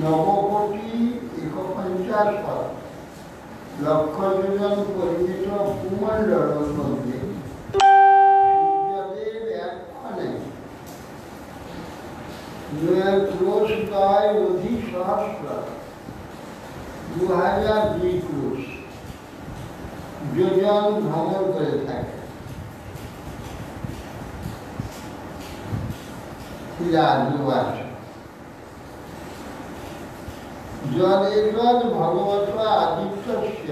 নবকোটি ১৫০ লক্ষ যোজন পরিমিত ভূমণ্ডলের মধ্যে সূর্যদেব একক্ষণে ২০০ অধিসহস্র ২০০২ ক্রোশ যোজন ভ্রমণ করে থাকে। জলেশ্বর ভগবত আদিত্যস্য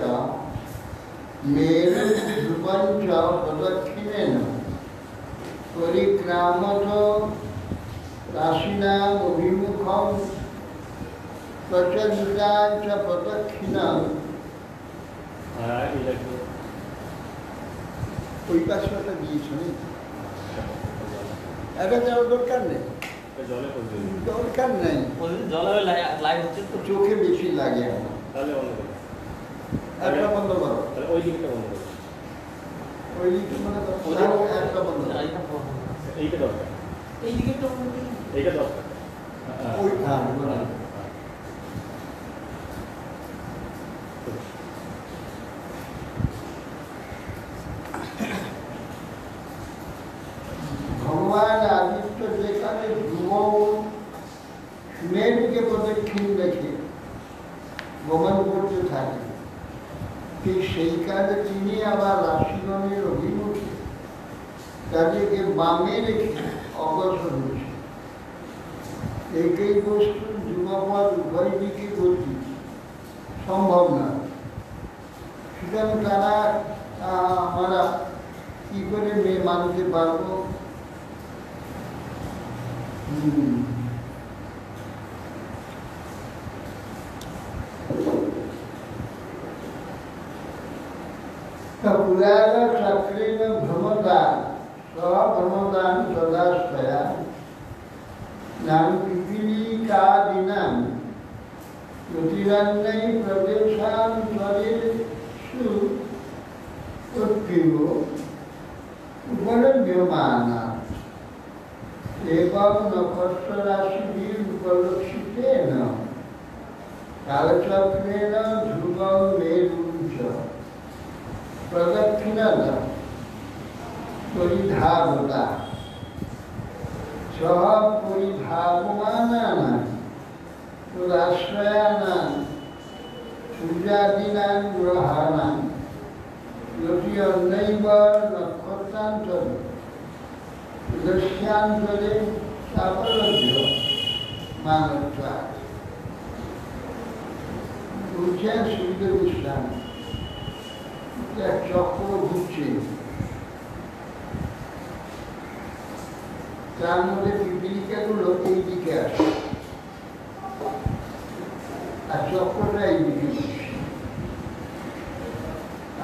মেরু ধ্রুবঞ্চ প্রদক্ষিণেন পরিক্রামত রাশিনাম অভিমুখম প্রচলিতাঞ্চ প্রদক্ষিণাম। ওই পাশটা দিয়েছ এটা যাওয়ার দরকার নেই, দরকার নেই, চোখে বেশি লাগে। একটা বন্ধ করো, ওই দিকটা বন্ধ করো, ওই দিকটা মানে একটা বন্ধ করো, এইটা দরকার, এই দিকটা এইটা দরকার, ওই ভগবান আদিত্য যেখানে ধ্রুব মেরুকে প্রদক্ষিণ রেখে গমন করতে থাকে, ঠিক সেই কাজে তিনি আবার রাশিগণের অভিমুখে তাদেরকে বামে রেখে অগ্রসর হয়েছে। একই বস্তুর যুগপথ উভয় দিকে গতি সম্ভব না, সুতরাং তারা আমরা কি করে মানতে পারবো? পুরাণ চক্রেণ ভ্রমদান স্বভ্রমদান সদাস্তয়া নাম পিপীলিকাদিনাম জ্যোতিরান্যৈ প্রদেশান্তরেষু উৎপীব উপলভ্যমানা এবং নক্ষত্ররাশিভিः উপলক্ষিতেন কালচক্রেণ ধ্রুবং মেরুং চ প্রদক্ষিণাৎ পরিধাবতা সহ পরিধাবমানানাং তদাশ্রয়ানাং সূর্যাদীনাং গ্রহাণাং যতি অন্যৈব নক্ষত্রান্তরে দস্যান্তরে সাফল্য মানত্বাৎ। বলছেন সূর্য গোস্বামী, এক চক্র ঘুরছে, তার মধ্যে পিপীলিকাগুলো এই দিকে আসে আর চক্রটা এই দিকে ঘুরছে,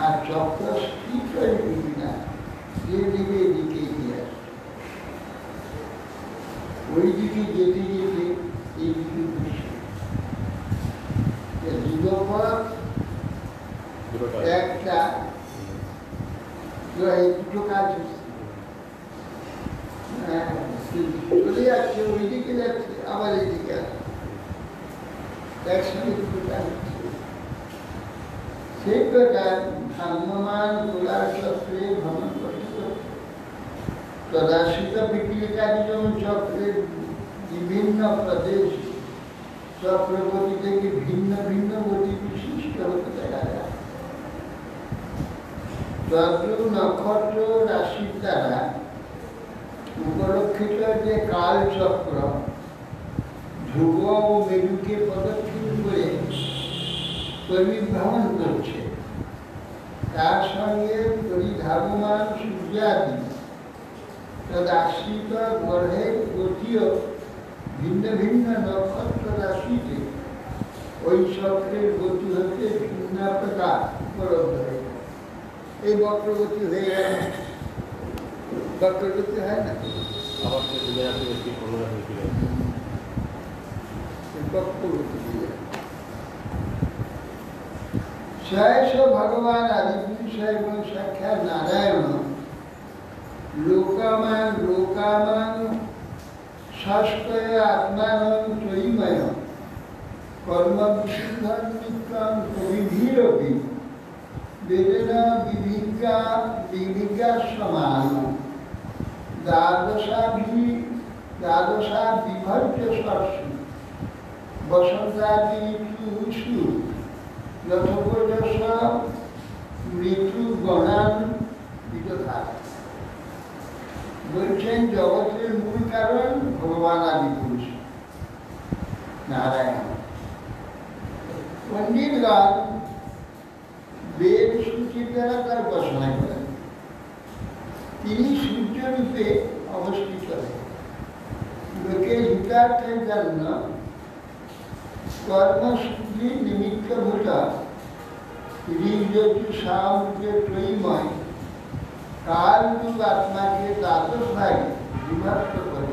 আর চক্র স্থির হয়ে না যেদিকে এদিকে এগিয়ে আসে, ওই দিকে যেতে যেতে এই দিকে ঘুরছে। একটা এই দুটো কাজ চলে যাচ্ছে, ওই দিকে যাচ্ছে আবার এইদিকে আসছে, একসঙ্গে দুটো কাজ হচ্ছে। সেই প্রকার ভ্রাম্যমান গোলার চক্রে ভ্রমণ করতে প্রদর্শিত পিপীলিকাদিজন চক্রের বিভিন্ন প্রদেশ চক্রগতি থেকে ভিন্ন ভিন্ন গতি বিশিষ্ট হতে দেখা যায়। চন্দ্র নক্ষত্র রাশির দ্বারা উপলক্ষিত যে কালচক্র ধ্রুব ও মেরুকে প্রদক্ষিণ করে পরিভ্রমণ করছে, তার সঙ্গে পরিধাবমান সূর্যাদি তদাশ্রিত গ্রহের গতিও ভিন্ন ভিন্ন নক্ষত্র রাশিতে ওই চক্রের গতি হতে ভিন্ন প্রকার উপলব্ধ হয়ে যায়। এই বক্রগতি হয়ে গেল, বক্রগতি হয় না, বক্রগতি শেষ ভগবান আদিপুরুষ এবং সাক্ষাৎ নারায়ণ লোকামান লোকামান শাস্ত্রয় আত্মানং ত্রয়ীময় কর্ম বিশুদ্ধ নিত্যং প্রবিধিরপি বেদেনা বিভিজ্ঞা বিভিজ্ঞা সমান দ্বাদশা বিভর্য সরস্বী বসন্তাদি ঋতুষু যথোপযশ মৃত্যু গণান বিতথা। বলছেন জগতের মূল কারণ ভগবান আদি পুরুষ নারায়ণ। পণ্ডিতগণ বেদ সূচির দ্বারা তার উপাসনা করেন। তিনি সূর্যরূপে অবস্থিত। লোকের হিতার্থের জন্য কর্মসূত্রী নিমিত্তভূত ঋগ্যজু সামুদ্রে ত্রয়ীময় কালরূপ আত্মাকে দ্বাদশ ভাগে বিভক্ত করে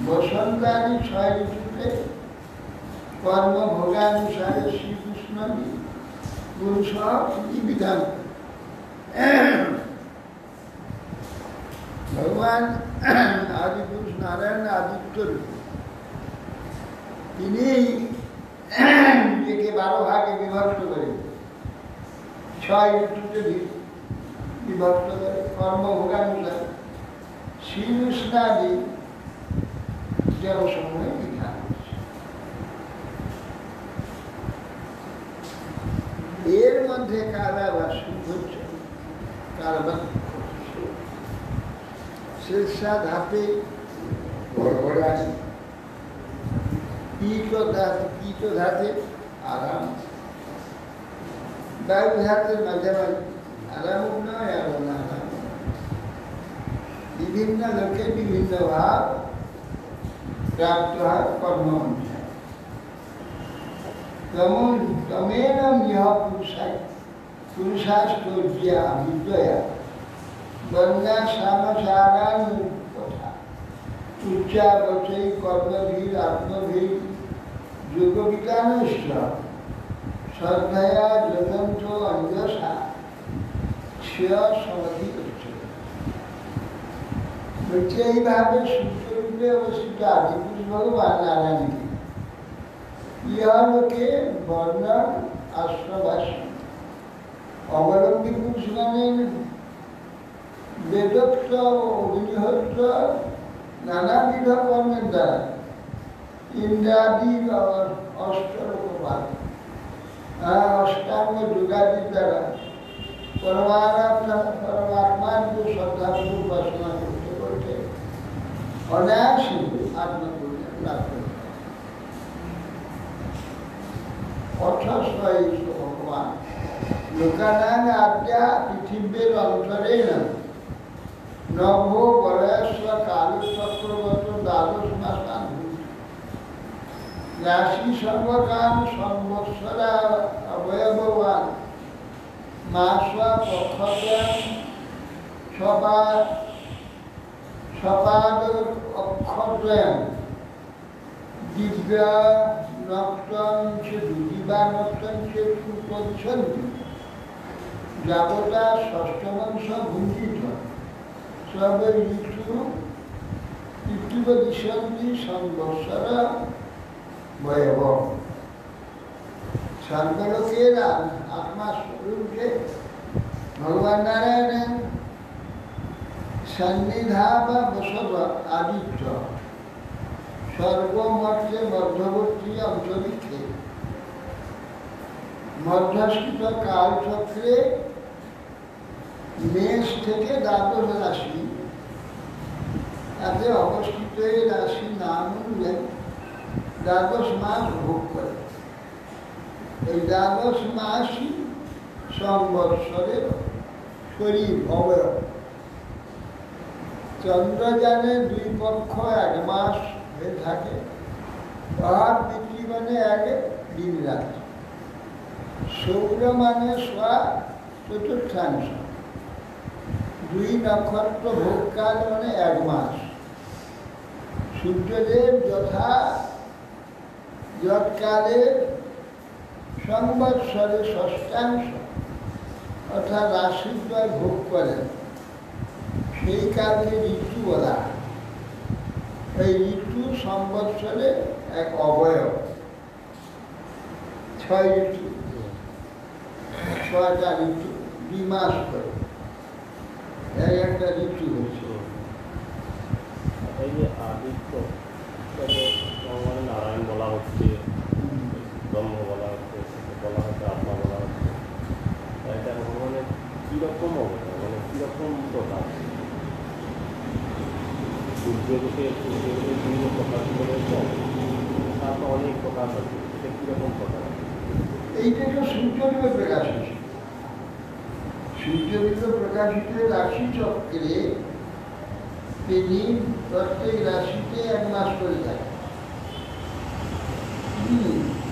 বসন্তাদি 6 ঋতুতে কর্মভোগানুসারে শ্রীকৃষ্ণ পুরুষ বিধান। ভগবান আদি পুরুষ নারায়ণ আদিত্য তিনি নিজেকে 12 ভাগে বিভক্ত করে 6 ঋতুতে বিভক্ত করে কর্মভোগানুসারে শ্রীকৃষ্ণাদি জনসমূহে বিধান করছে। এর মধ্যে কারাবাসী হচ্ছে কারাবাস শীর্ষা ধাপে ঘড়ঘড়ানি কীট ধাতে আরাম, বায়ু ধাতের মাঝামাঝি আরাম নয় আর আরাম। বিভিন্ন লোকে বিভিন্ন ভাব প্রাপ্ত হয় কর্ম অনুসারে। তমেন ইহ পুরুষায় পুরুষাস্তর্যা বিদ্যয়া বন্যা সামসারান কথা উচ্চাবচৈ কর্মভীর আত্মভীর যোগবিজ্ঞানশ্চ শ্রদ্ধয়া যদন্ত অঞ্জসা শ্রেয় সমাধি করছে। বলছে এইভাবে সূর্যরূপে অবস্থিত আদিপুরুষ ভগবান নারায়ণকে ইহলোকে বর্ণ আশ্রবাস অবলম্বী পুরুষগণের বেদোক্ত অগ্নিহোত্র নানাবিধ কর্মের দ্বারা ইন্দ্রাদি অষ্টরূপবাদ অষ্টাঙ্গ যোগাদির দ্বারা পরমাত্মার যে শ্রদ্ধাপূর্ব উপাসনা করতে করতে অনায়াসে আত্মকল্যাণ লাভ করতে অথস্বই ভগবান লোকানাং আদ্যা পৃথিবীর অন্তরেণ নভ বয়স্ব কালচক্রগত দ্বাদশ মাসান রাশি সর্বকাল সংবৎসরা অবয়ববান মাস পক্ষদ্বয়ং সপাদ অক্ষদ্বয়ং দিব্যা নক্তং দিবা নক্তং উপদিশন্তি যাবতা ষষ্ঠবংশ ভুঞ্জিত সবে ঋতুবদিশন্তি সংবৎসর ভয়াব। সর্বলোকের আত্মা স্বরূপকে ভগবান নারায়ণের সন্নিধা বা বসব আদিত্য সর্বমধ্যে মধ্যবর্তী অন্তরিক্ষে মধ্যস্থিত কালচক্রে মেষ থেকে দ্বাদশ রাশি তাতে অবস্থিত এই রাশি নাম অনুযায়ী দ্বাদশ মাস ভোগ করে। এই দ্বাদশ মাসই সংবৎসরের শরীর অবয়ব। চন্দ্রযানে দুই পক্ষ 1 মাস হয়ে থাকে, আর পৃথিবীমানে 1 দিন রাত্রি। সৌর মানে সোয়া চতুর্থাংশ। 2 নক্ষত্র ভোগকাল মানে 1 মাস। সূর্যদেব যৎকালে সংবৎসরে ষষ্ঠাংশ অর্থাৎ রাশিদ্বয় ভোগ করেন, সেই কালকে ঋতু বলা। এই ঋতু সংবৎসরে এক অবয়ব। 6 ঋতু, 6টা ঋতু, 2 মাস করে একটা ঋতু হচ্ছে। এই যে আদিত্য ভগবান নারায়ণ বলা হচ্ছে, ব্রহ্ম বলা হচ্ছে, বলা হচ্ছে আত্মা বলা হচ্ছে, এটা ভগবানের কীরকম অবস্থা, মানে কীরকম প্রকাশ? সূর্যকে বিভিন্ন প্রকাশ করেছে, তারপর অনেক প্রকাশ আছে, এটা কীরকম প্রকাশ? এইটা তো সূর্যদেব প্রকাশ হচ্ছে। সূর্যদেব প্রকাশিত রাশি চক্রে তিনি প্রত্যেক রাশিতে 1 মাস করে থাকে,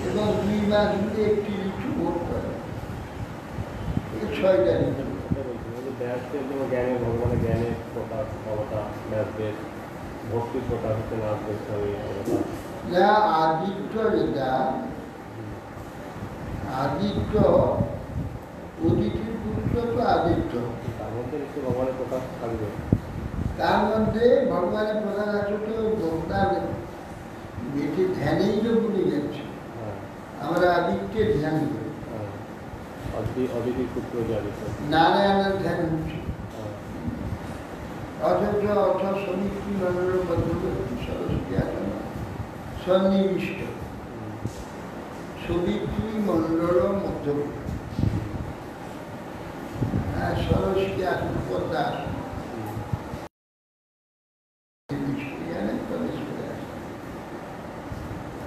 এবং 2 মাস মিলে একটি ঋতু ভোগ করে। 6টা ঋতু। জ্ঞানের ভগবানের জ্ঞানের প্রকাশ অবতা, ব্যাসদেব ভক্তির প্রকাশ হচ্ছে নাথদেব স্বামী অবতা। না, আদিত্য যেটা, আদিত্য অদিতির পুত্র তো আদিত্য, তার মধ্যে একটু ভগবানের প্রকাশ থাকবে। তার মধ্যে ভগবানের প্রকাশ আছে তো ভক্তার বেশি ধ্যানেই তো ভুলে যাচ্ছে। আমরা আদিত্যের ধ্যান করি, অদিতির পুত্র যে আদিত্য, নারায়ণের ধ্যান হচ্ছে। অথচ সমিতি মন্ডল মধ্যবর্তী সরস্বতী আসন সন্নিবিষ্ট, সমিতি মন্ডল মধ্যবর্তী সরস্বতী আসন পদ্মা আসন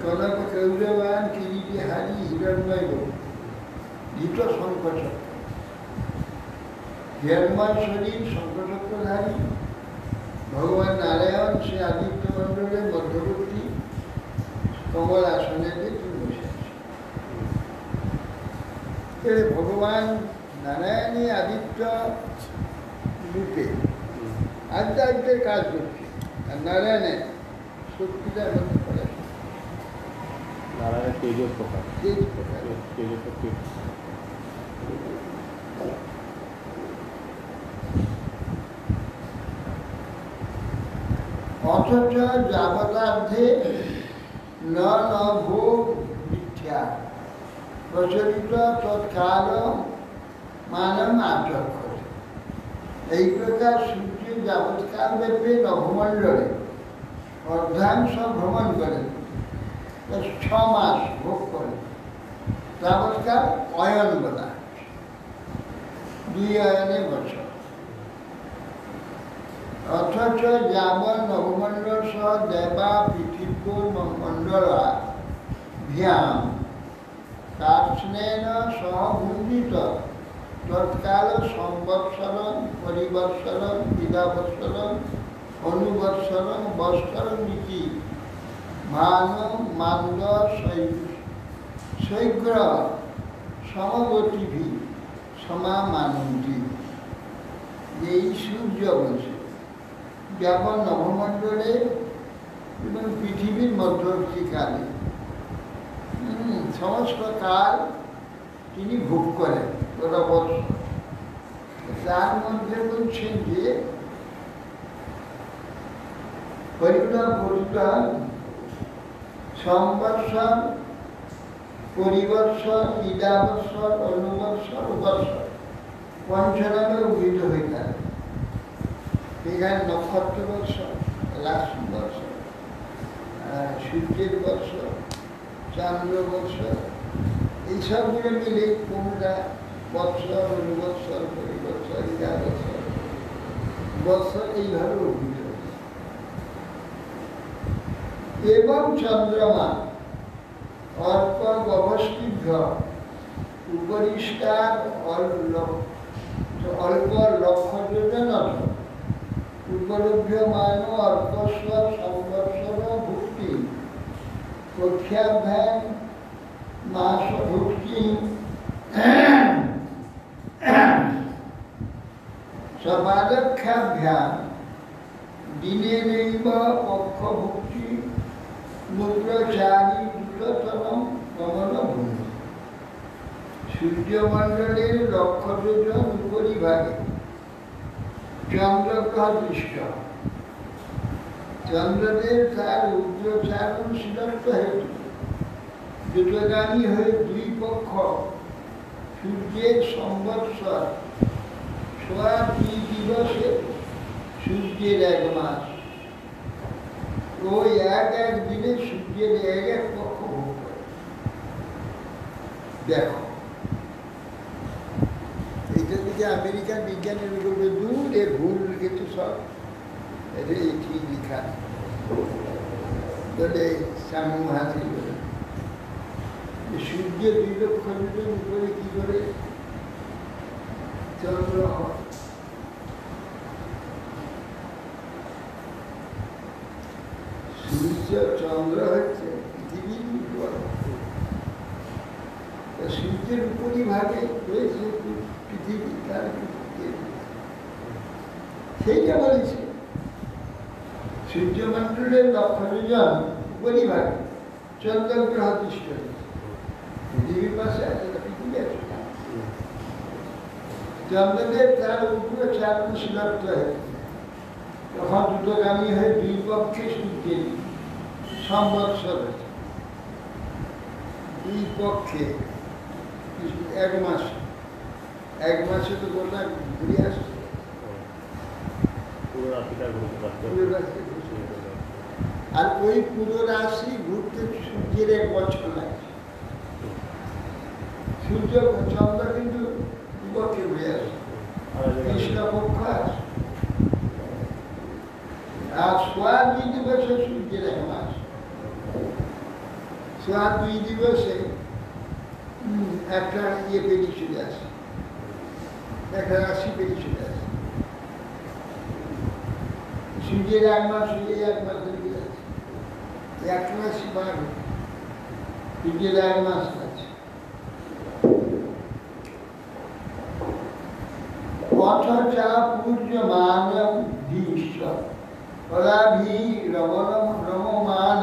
কনক কৌরবান কিরিটি হারি হিরণ্ময় ধৃত শঙ্খচক্র। হিরণ্ময় শরীর শঙ্খচক্রধারী ভগবান নারায়ণ সে আদিত্য মণ্ডলের মধ্যবর্তী কমল আসনেতে তিনি বসে আছে। ভগবান নারায়ণী আদিত্য রূপে আদ্যায়িত্বের কাজ করছে, আর নারায়ণের শক্তিটার মধ্যে পড়ে। নারায়ণের তেজ প্রকাশ, তেজ প্রকাশ, তেজ শক্তি। অথচ যাবতার্ধে ন ভোগ মিথ্যা প্রচলিত তৎকাল মানব আচক্ষর। এই প্রকার সূর্য যাবৎকাল ব্যাপী নভমণ্ডলে অর্ধাংশ ভ্রমণ করেন, 6 মাস ভোগ করেন। যাবৎকাল অয়ন বলা, 2 অয়নে বছর। অথচ যাবৎ নবমণ্ডল সহ দেবা পৃথিবীর মণ্ডলা ভ্যাম কার্ষ্ণেন সহ ভূমিত তৎকাল সংবৎসরণ পরিবৎসরণ বিদাবৎসরণ অনুবৎসরণ বৎসরণ নীতি মান মান্দ শৈগ্র সমগতিভি সমামানন্তি। এই সূর্য বলছে যেমন নবমণ্ডলে এবং পৃথিবীর মধ্যবর্তীকালে সমস্ত কাল তিনি ভোগ করেন গোটা বছর। তার মধ্যে বলছেন যে পরিবর্তন সংবৎসর পরিবৎসর ইদাবৎসর অনুবৎসর বৎসর পঞ্চনামে অভিহিত হয়ে থাকে। এখানে নক্ষত্র বৎসর, রাশি বৎসর, সূর্যের বৎসর, চান্দ্র বৎসর, এইসবগুলো মিলে কোনটা বৎসর, অনুবৎসর, পরিবৎসর, ইদাবৎসর, বৎসর এইভাবে অভিহিত হয়েছে। এবং চন্দ্রমা অর্ক গভস্তিভ্য উপরিষ্কার অল্প লক্ষ্য যোজনত উপলভ্যমান অল্পস্ব সংবৎসর ভুক্তি কক্ষাভ্যাম মাস ভুক্তি সপাদক্ষাভ্যাম দিনে নৈব পক্ষভুক্তি মুদ্রচারী দ্রুততরম কমলভূমি। সূর্যমণ্ডলের লক্ষ যোজন উপরিভাগে চন্দ্রগ্রহ দৃষ্ট। চন্দ্রদেব তার উগ্রচারণশীলত্ব হেতু দ্রুতগামী হয়ে দুই পক্ষ সূর্যের সংবৎসর সোয়া 2 দিবসে সূর্যের 1 মাস। ওই এক দিনে সূর্যের এক পক্ষ ভোগ করে। দেখো, এইটা দিকে আমেরিকার বিজ্ঞানের বলবে দূরে ভুল কিন্তু সব এটা ঠিক লেখা বলে সামু হাসি বলে সূর্যের 2 লক্ষ যোজন উপরে কি করে চন্দ্র হয়। সূর্য চন্দ্র হচ্ছে পৃথিবীর বড়। সূর্যের উপরিভাগে রয়েছে পৃথিবী, তার সেইটা বলেছে সূর্যমণ্ডলের লক্ষ যোজন উপরিভাগে চন্দ্রগ্রহ দৃষ্ট হয়েছে। পৃথিবীর পাশে আছে, পৃথিবী আছে। চন্দ্রদেব তার উগ্রচারণশীলত্ব হয়েছে তখন দ্রুতগামী হয়ে 2 পক্ষে সূর্যের সংবৎসর হয়েছে। 2 পক্ষে 1 মাস, 1 মাসে তো গোটা ঘুরে আসছে। আর ওই পুরো রাশি ঘুরতে সূর্যের 1 বছর লাগে। সূর্য চন্দ্র কিন্তু বিপক্ষে ঘুরে আসে, কৃষ্ণ পক্ষ আসে। আর সোয়া 2 দিবসে সূর্যের 1 মাস। সোয়া 2 দিবসে একটা পেরিয়ে চলে আসে, একটা রাশি পেরিয়ে চলে আসে। সূর্যের 1 মাস হয়ে 1 মাস ধরে আছে, 1 রাশি বার সূর্যের 1 মাস আছে। অথচা পূর্যমান ভীষ্ম কলাভি রমমান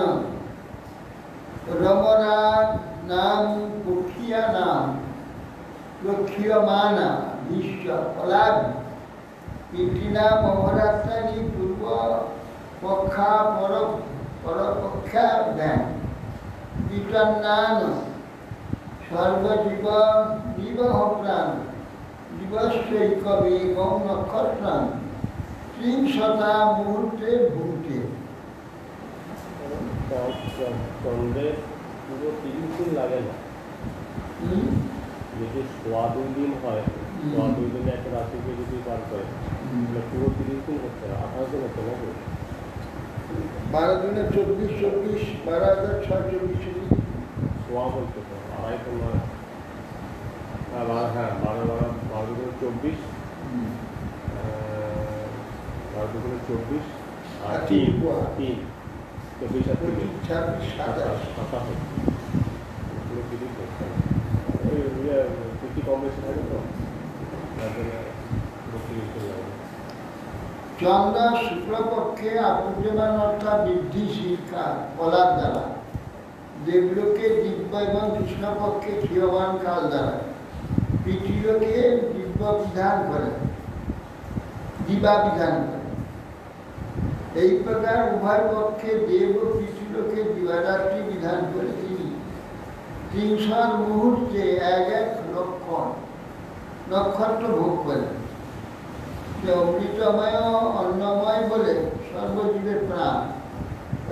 রমনা নাম পক্ষিয়া নাম লক্ষ্যমানা ভীষ্ম কলাভি পিতৃনা মহরাত্রানি পূর্ব পক্ষা পরপক্ষা ব্যাং বিতন্নান সর্বজীব জীবহপ্রাণ দিবস্যৈকবেগং নক্ষত্রাণ 300 মুহূর্তে ভূতে। চন্দ্রের পুরো 30 দিন লাগে না। যদি সোয়া 2 দিন হয়, সোয়া 2 দিনে একটা রাশিকে যদি পার করে পুরো 30 দিন হচ্ছে না, 28 দিন হচ্ছে না। 12 দিনে 24, 12,624 সোয়া বলছে তো 2.5 তো নয়। হ্যাঁ 12 দুগুণে 24, 12 দুগুণে 24 আর 3 24 আর 3 26, 27, 27 পুরো 30 হচ্ছে না। কিছু কম বেশি থাকে তো তার জন্য পুরো 30 দিন লাগে। চন্দ্র শুক্লপক্ষে আপূর্যমান অর্থাৎ বৃদ্ধিশীল কাল কলার দ্বারা, দেবলোকে দিব্য এবং কৃষ্ণপক্ষে ক্ষীয়মান কাল দ্বারা পৃথিবীকে দিব্য বিধান করে, দিবা বিধান করে। এই প্রকার উভয় পক্ষে দেব ও পৃথিবীকে দিবারাত্রি বিধান করে তিনি 300 মুহূর্তে 1 নক্ষত্র ভোগ করেন। অমৃতময় অন্নময় বলে সর্বজীবের প্রাণ,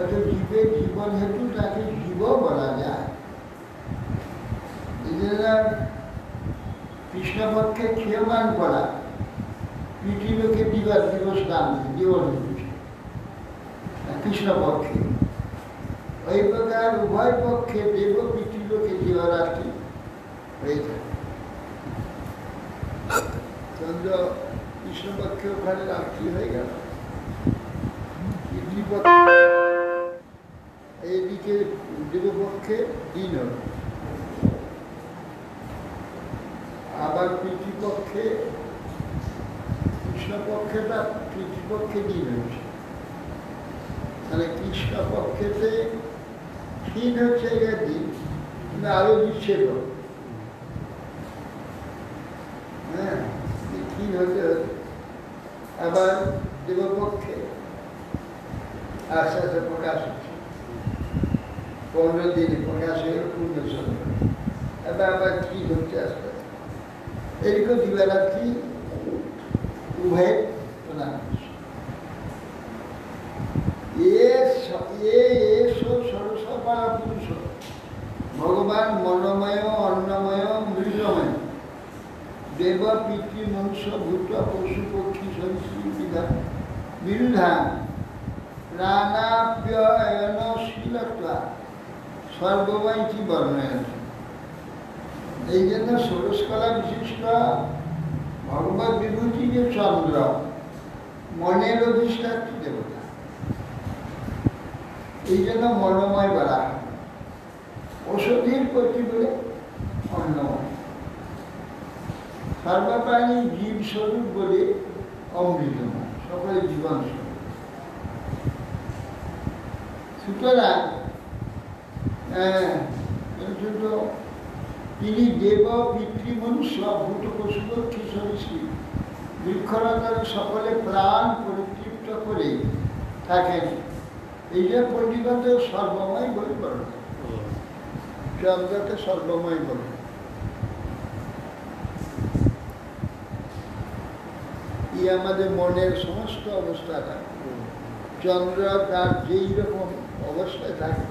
অত জীবের জীবন হেতু তাকে জীব বলা যায়। কৃষ্ণপক্ষে ক্ষীয়মান করা পৃথিবীকে দিবস দান দিবস কৃষ্ণপক্ষে। ওই প্রকার উভয় পক্ষে দেব পৃথিবীকে দিবারাত্রি হয়ে থাকে। চন্দ্র কৃষ্ণপক্ষে ওখানে রাত্রি হয়ে গেল, পিতৃপক্ষে এইদিকে দেবপক্ষে দিন হল, আবার পিতৃপক্ষে কৃষ্ণপক্ষেটা পিতৃপক্ষে দিন হয়েছে, মানে কৃষ্ণপক্ষেতে দিন হচ্ছে এর দিন, কিন্তু আরো বিচ্ছেদ হল। হ্যাঁ, দিন হতে হতে আবার দেবপক্ষে আস্তে আস্তে প্রকাশ হচ্ছে, 15 দিনে প্রকাশ হয়ে পূর্ণ চন্দ্র, এবার আবার কি হচ্ছে আস্তে আস্তে, এরকম দিবারাত্রি উভয় প্রদান করছে। সরসপা পুরুষ ভগবান মনোময় অন্নময় মৃগময় দেব পিতৃ মনুষ্য ভূত পশু পক্ষী সংস্কৃতি বিরুধান প্রাণাপ্যয়নশীলতা সর্বময়ী বর্ণয়ন। এই জন্য ষোড়শকলা বিশিষ্ট ভগবত বিভূতি যে চন্দ্র, মনের অধিষ্ঠাত্রী দেবতা, এই জন্য মনোময় বলা হয়, ঔষধীর প্রতি বলে অন্নময়, সর্বপ্রাণী জীব স্বরূপ বলে অমৃতময়, সকলে জীবন স্বরূপ। সুতরাং তিনি দেব পিতৃ মনুষ্য ভূত পশু পক্ষী সরীসৃপ বৃক্ষলতার সকলে প্রাণ পরিতৃপ্ত করে থাকেন, এই যে পণ্ডিত সর্বময় বলে বলে, চন্দ্রকে সর্বময় বলে। এই আমাদের মনের সমস্ত অবস্থাটা, চন্দ্র তার যেই রকম অবস্থায় থাকে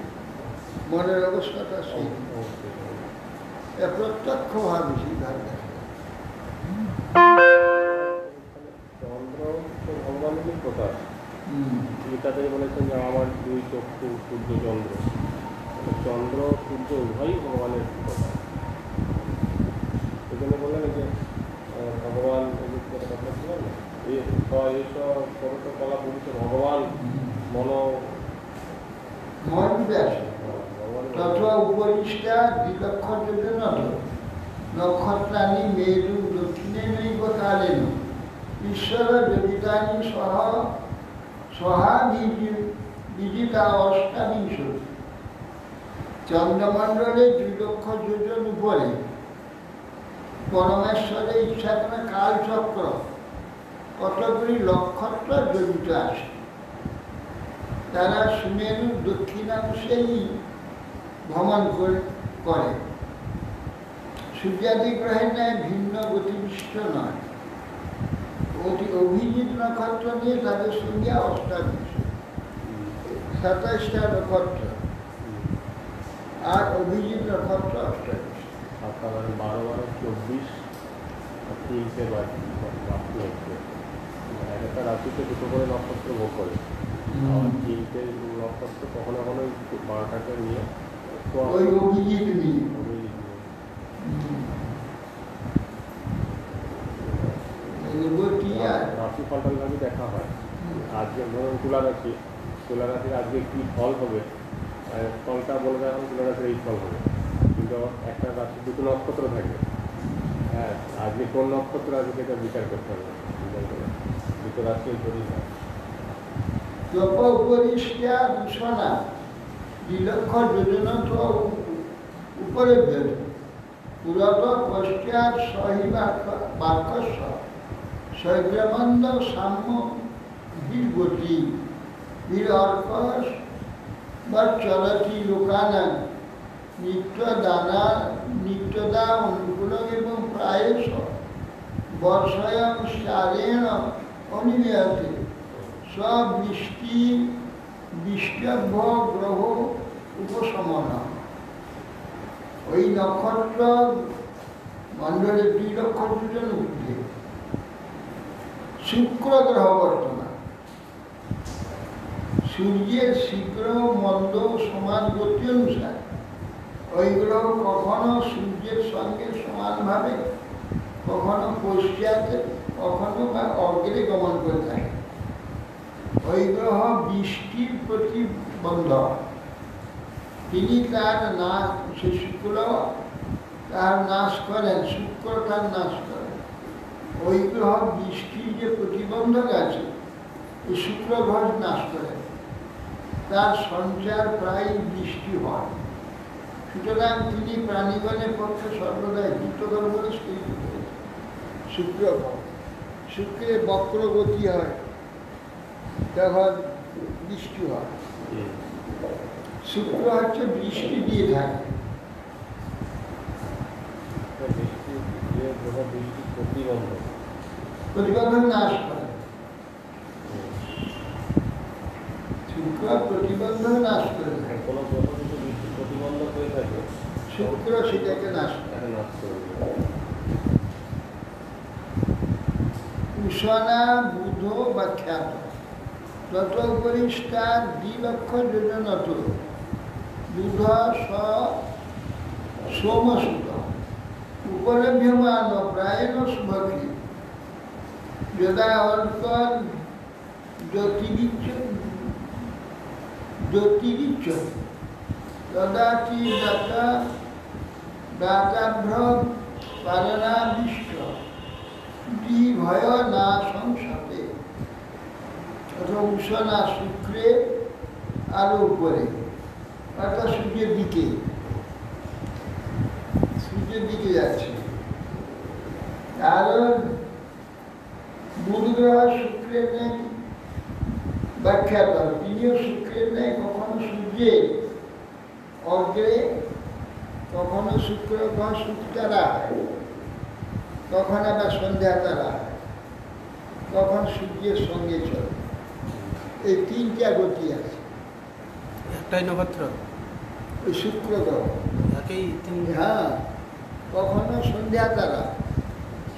মনের অবস্থাটা সেই প্রত্যক্ষ ভাবে সেইভাবে দেখা যায়। চন্দ্র তো ভগবানের প্রকাশ, গীতাতে বলেছেন যে আমার 2 চক্ষু সূর্য চন্দ্র, চন্দ্র সূর্য উভয়ই ভগবানের প্রকাশ। এখানে বললেন যে ভগবান কথা ছিলেন না, এইসব কলা বলছে ভগবান তথা উপরিষ্টা দ্বিলক্ষ যোজনত নক্ষত্রাণী মেরু দক্ষিণে নৈব কালেন ঈশ্বর যোগিতানি সহাবিজিতা অষ্টাবিংশ। চন্দ্রমণ্ডলে 2 লক্ষ যোজন উপরে পরমেশ্বরের ইচ্ছা করে কালচক্র কতগুলি নক্ষত্র জড়িত আছে, তারা সুমেরুর দক্ষিণাংশেই ভ্রমণ করে, সূর্যাদি গ্রহের ন্যায় ভিন্ন গতিবিশিষ্ট নয়। অভিজিৎ নক্ষত্র নিয়ে তাদের সঙ্গে অষ্টাবিংশ, 27টা নক্ষত্র, আর অভিজিৎ নক্ষত্র অষ্টাবিংশ। 12 12 24 3টে বাকি হচ্ছে, একটা রাশিতে 2টো করে নক্ষত্র ভোগ করে, আর 3টে নক্ষত্র কখনো কখনো 12টাকে নিয়ে ওই অভিজিৎ নিয়ে রাশি ফলটাভাবে দেখা হয়। আজকে ধরুন তুলা রাশির আজকে কী ফল হবে, ফলটা বলে দেওয়া তুলা রাশির এই ফল হবে, কিন্তু একটা রাশি 2টো নক্ষত্র থাকে, হ্যাঁ আজকে কোন নক্ষত্র আজকে এটা বিচার করতে হবে, 2টো রাশি ধরি না। উপরিষ্টা দূষণা দ্বিলক্ষ যোজনা তো উপরে বের পুরত পশ্চাৎ সহি বাক্যস্ব শৈব্রানন্দ সাম্য বীরগতি বীর অর্কস বা চলতি লোকানা নিত্যদা অনুকূল এবং প্রায়শ বর্ষায়ং সারেণ অনিমেয়তে বৃষ্টিভ্য গ্রহ উপশমন। ওই নক্ষত্র মণ্ডলে 2 লক্ষ যোজন ঊর্ধ্বে শুক্র গ্রহ বর্তমান, সূর্যের শীঘ্র মন্দ সমান গতি অনুসারে ওই গ্রহ কখনো সূর্যের সঙ্গে সমানভাবে, কখনো পশ্চাতে কখনো বা অগ্রে গমন করে থাকে। ওই গ্রহ বৃষ্টির প্রতিবন্ধক। তিনি তার নাশ, সে শুক্র তার নাশ করেন, শুক্র তার নাশ করেন। ওই গ্রহ বৃষ্টির যে প্রতিবন্ধক আছে, এই শুক্র গ্রহ নাশ করেন, তার সঞ্চার প্রায় বৃষ্টি হয়। সুতরাং তিনি প্রাণীগণের পক্ষে সর্বদাই হিতকর বলে স্থির করেছেন। শুক্র গ্রহ, শুক্রের বক্রগতি হয়, তখন বৃষ্টি হয়। শুক্র হচ্ছে বৃষ্টি দিয়ে থাকে। প্রতিবন্ধক নাশ করে, শুক্র প্রতিবন্ধক নাশ করে থাকে। কোনো গ্রহ যদি বৃষ্টির প্রতিবন্ধক হয়ে থাকে, শুক্র সেটাকে নাশ করে। উষণা বুধ বা খ্যাত তত পরিষ্কার দ্বিলক্ষ যোজনত বুধ সোমসুত উপলভ্যমান প্রায়ণ শুভক্ষী যদা অর্কন জ্যোতিরিচ্ছ তদাচি দাতাভ্র পারণাবিষ্ট ভয় না সংসতে। উষণা শুক্রে আরো উপরে, অর্থাৎ সূর্যের দিকে, সূর্যের দিকে যাচ্ছে। কারণ বুধ গ্রহ শুক্রের নেই ব্যাখ্যাত, তিনিও শুক্রের নেই, কখনো সূর্যের অগ্রে, কখনো শুক্র গ্রহ শুক্তারা হয়, কখন আবার সন্ধ্যা তারা, কখন সূর্যের সঙ্গে চলে। এই তিনটা গতি আছে। একটাই নক্ষত্র ওই শুক্র গ্রহ, হ্যাঁ, কখনো সন্ধ্যা তারা,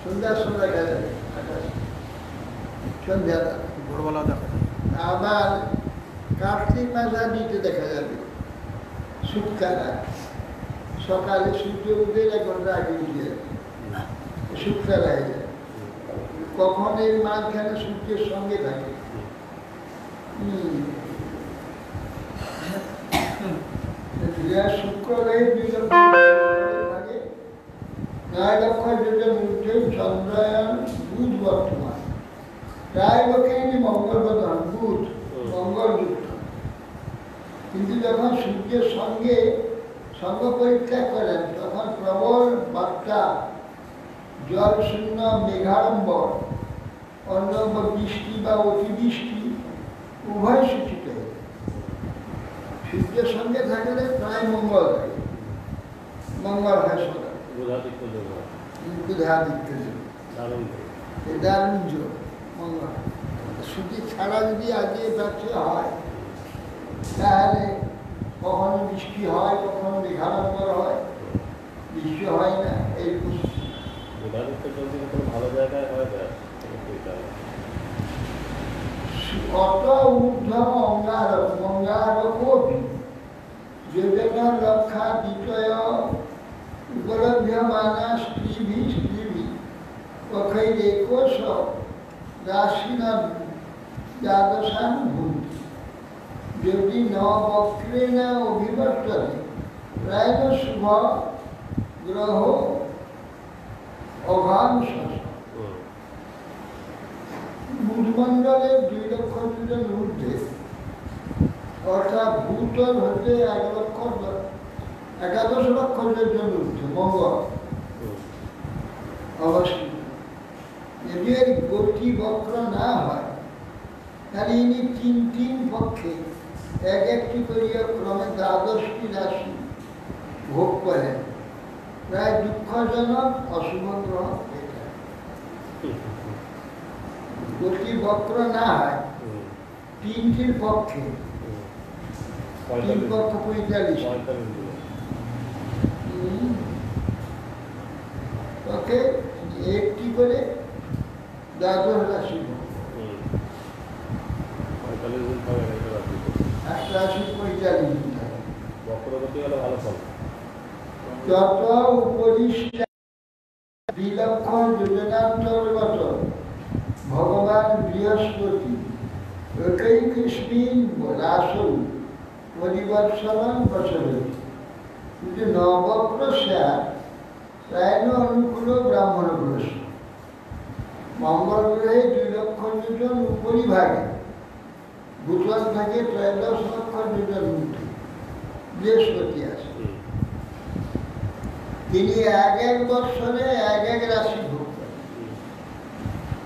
সন্ধ্যার সময় দেখা যাবে আকাশে সন্ধ্যা তারা, ভোরবেলা দেখা যায়। আবার কার্তিক মাঝারিতে দেখা যাবে শুক্তারা, সকালে সূর্য উদয়ের 1 ঘন্টা আগে উঠে যাবে, শুক্তারা হয়ে যায়। কখন এর মাঝখানে সূর্যের সঙ্গে থাকে। শুক্র রয়ে 2 লক্ষ থাকে, 9 লক্ষ যোজন ঊর্ধ্বে চন্দ্রায়ন বুধ বর্তমান। প্রায় লোকেরই মঙ্গল প্রধান, বুধ মঙ্গলযুক্ত। কিন্তু যখন সূর্যের সঙ্গে সঙ্গ পরীক্ষা করেন, তখন প্রবল বার্তা, জল শূন্য মেঘাড়ম্বর, অন্য বৃষ্টি বা অতিবৃষ্টি উভয় সূচিত হয়। সূর্যের সঙ্গে থাকলে প্রায় মঙ্গল হয়, মঙ্গল হয় সদা, বুধাদিত্য দারুণ যোগ মঙ্গল। সূর্য ছাড়া যদি আগে ব্যবসা হয়, তাহলে কখনো বৃষ্টি হয়, কখনো মেঘাড়ম্বর হয়, বৃষ্টি হয় না। এই ভালো জায়গায় হয়, অত ঊর্ধ্ব অঙ্গারকোপি যোজন লক্ষা দ্বিতীয় উপলভ্যমানা স্ত্রীভি পক্ষৈরেকোশ রাশিনা দ্বাদশানুভূতি যদি ন বক্রে না অভিবর্তনে প্রায় শুভ গ্রহ অভাংশ। বুধমণ্ডলের 2 লক্ষ যোজন ঊর্ধ্বে, অর্থাৎ ভূতল হতে 11 লক্ষ যোজন ঊর্ধ্বে মঙ্গল অবস্থিত। যদি এর গতি বক্র না হয়, তাহলে ইনি 3 পক্ষে একটি করিয়া ক্রমে 12টি রাশি ভোগ করেন। প্রায় দুঃখজনক অশুভ গ্রহ। গতি বক্র না হয় 3টির পক্ষে, 3 পক্ষ 45 পক্ষে একটি করে 12 রাশি, 1 রাশি 45 দিন থাকে। বক্রগতি হলে ভালো ফল। যত উপরিষ্ট 2 লক্ষ যোজনান্তর্গত বৃহস্পতি একৈকস্মিন রাসৌ পরিবর্ষণং প্রচলতি কিন্তু নবগ্রস্যা প্রায়ণ অনুকূল ব্রাহ্মণ গ্রহ মঙ্গল গ্রহে 2 লক্ষ যোজন উপরিভাগে ভূতল থেকে 13 লক্ষ যোজন উঠে বৃহস্পতি আছে। তিনি এক বৎসরে এক রাশি ভোগ করেন।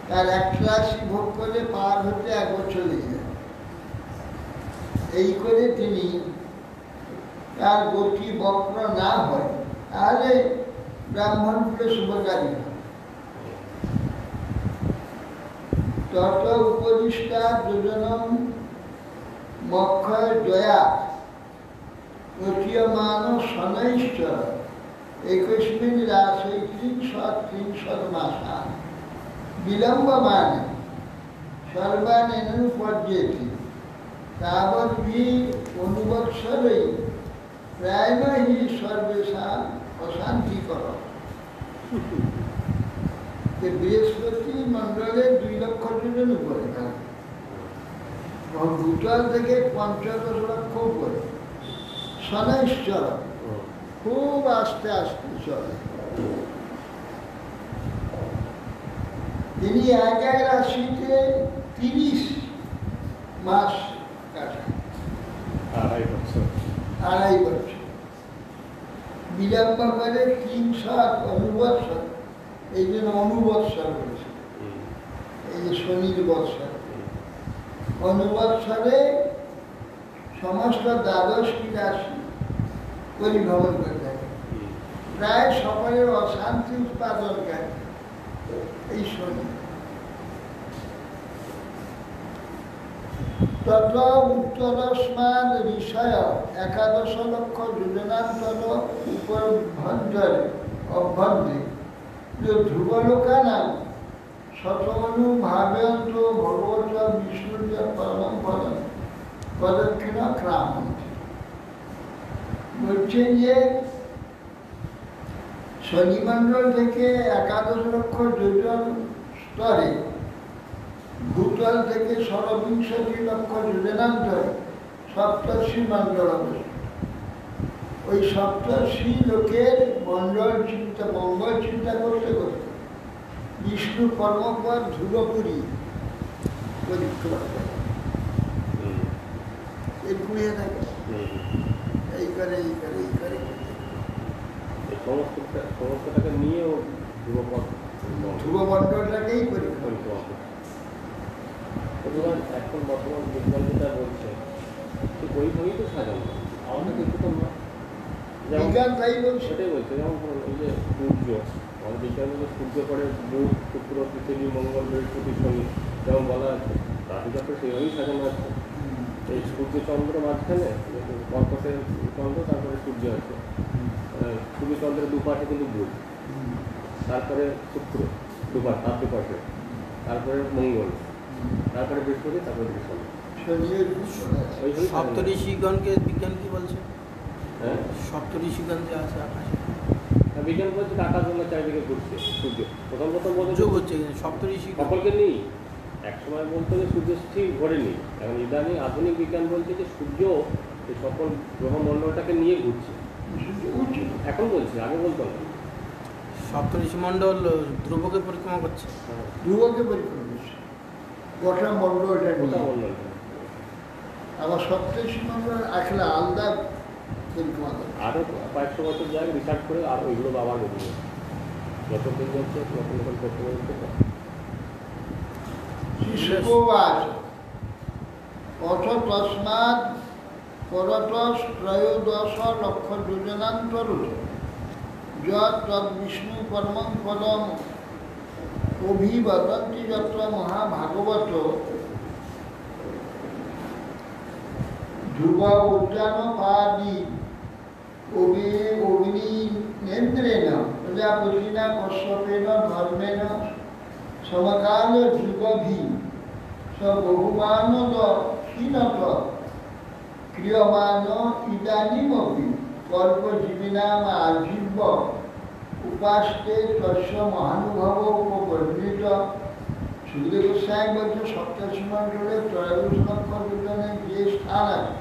তার একটা রাশি ভোগ করে পার হতে 1 বছর লেগে যায়। এই করে তিনি তার গতি বক্র না হয় তাহলে ব্রাহ্মণকে শুভকারী হয়। তত উপদিষ্টা যোজনম মক্ষয় জয়া প্রতীয়মান শনৈশ্চর একস্মিন রাশি 300 মাসা বিলম্বমানে সর্বানেনুপর্যেতি তাবদ্ভি অনুবৎসরে প্রায়ণ হি সর্বেষাং অশান্তিকর। বৃহস্পতি মন্ডলে 2 লক্ষ যোজন উপরে থাকে, ভূতল থেকে 15 লক্ষ উপরে শনৈশ্চর খুব আস্তে আস্তে চলে। তিনি এক রাশিতে 30 মাস কাটান, 2.5 বছর। 2.5 বছর বিলম্ব করে 300 অনুবৎসর। এই জন্য অনুবৎসর বলেছে, এই যে শনির বৎসর। অনুবৎসরে সমস্ত 12টি রাশি পরিভ্রমণ করে থাকে, প্রায় সকলের অশান্তি উৎপাদনকারী এই শনি। তত উত্তরস্মাদ ঋষয় 11 লক্ষ যোজনান্তর অভ্যন্তরে ধ্রুবলোকানাং শতমনু ভাবয়ন্ত ভগবত বিষ্ণুর পরম পদম প্রদক্ষিণ ক্রামন্তি। বলছেন যে শনিমণ্ডল থেকে 11 লক্ষ যোজন স্তরে, ভূতল থেকে 26 লক্ষ যোজনান্তরে সপ্তর্ষি মণ্ডল অবস্থিত। ওই সপ্তর্ষি লোকের মণ্ডল চিন্তা, মঙ্গল চিন্তা করতে করতে বিষ্ণু কর্মপদ ধ্রুবপুরী পরিক্রমা করে, এই ঘুরিয়ে থাকে, এই করে এই করে এই করে সমস্তটাকে নিয়েও ধ্রুবমণ্ডলটাকেই পরিক্রমা পরিক্রমা। এখন বর্তমান বিজ্ঞান যেটা বলছে ঠিক ওই বই তো সাজানো, আমাদের কিন্তু তো বিজ্ঞান তাই বলছে। সেটাই বলছে। যেমন এই যে সূর্য, আমাদের বিজ্ঞান বলছে সূর্য পরে বুধ, শুক্র, পৃথিবী, মঙ্গল, বৃহস্পতি, শনি, যেমন বলা আছে রাশিচক্র সেইভাবেই সাজানো আছে। এই সূর্য চন্দ্র মাঝখানে কর্কটের চন্দ্র, তারপরে সূর্য আছে, সূর্য চন্দ্রের দুপাশে কিন্তু বুধ, তারপরে শুক্র দুপাশ, তার দুপাশে, তারপরে মঙ্গল, তারপরে বৃহস্পতি, তারপরে শনি। সপ্তঋষিগণকে বিজ্ঞান কি বলছে? হ্যাঁ, সপ্তঋষিগণ যে আছে আকাশে, বিজ্ঞান বলছে আকাশ জন্য চারিদিকে ঘুরছে সূর্য। প্রথম বলতে যোগ হচ্ছে সপ্তঋষি সকলকে নেই। এক সময় বলতো যে সূর্য ঠিক ঘোরেনি, এখন ইদানিং আধুনিক বিজ্ঞান বলছে যে সূর্য এই সকল গ্রহমণ্ডলটাকে নিয়ে ঘুরছে এখন বলছে, আগে বলতো না। সপ্তঋষি মণ্ডল ধ্রুবকে পরিক্রমা করছে, ধ্রুবকে পরিক্রমা করছে গোটা মণ্ডলটা গোটা নিয়ে। মণ্ডল। আবার সপ্তর্ষি মণ্ডল আসলে আলাদা পরিক্রমা করে। আরও কয়েকশো বছর যায় রিসার্চ করে আরও এগুলো আবার বেরিয়ে যতদিন যাচ্ছে নতুন নতুন করতে বলছে। শিশুবাস অথ তস্মাৎ পরতস 13 লক্ষ যোজনান্তর যৎ তদ্বিষ্ণু পরমং পদম অভিবদন্তি যত্র মহাভাগবত ধ্রুব উদ্যানপাদি অগ্নিনেন্দ্রেণ প্রজাপতিনা কশ্যপেন ধর্মেণ সমকাল যুগভি স বহুমানদ ক্ষীণত ক্রিয়মান ইদানীমপি কল্পজীবিনাম আজীব উপাস্তে তস্য মহানুভব উপবর্ণিত সুখদেব গোস্বামী বলছে সপ্তাশী মণ্ডলে ত্রয়োদশ নক্ষত্রে যে স্থান আছে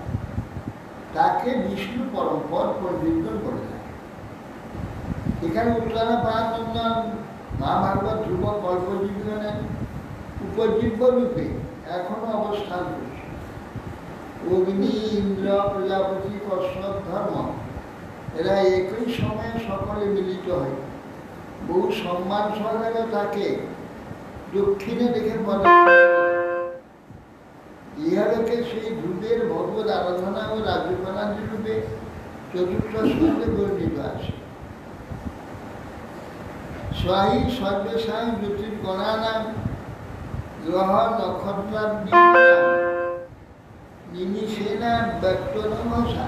তাকে বিষ্ণু পরম্পর পরিবর্তন করে থাকে। এখানে উত্তরাপানন্দন মহাভারত ধ্রুব কল্পজীবনের উপজীব্য রূপে এখনো অবস্থান করছে। অগ্নি, ইন্দ্র, প্রজাপতি, কশ্যপ, ধর্ম এরা একই সময়ে সকলে মিলিত হয়। বহু সম্মান সহকারে তাকে দক্ষিণে দেখে ইহাকে সেই ধ্রুবের ভগবত আরাধনা ও রাজ্যপালাদি রূপে চতুর্থ স্কন্ধে বর্ণিত আছে। স্বাহী সর্বেশাং জ্যোতির্গণানাং গ্রহ নক্ষত্রাদি নিমিষেনা ব্যক্তনমসা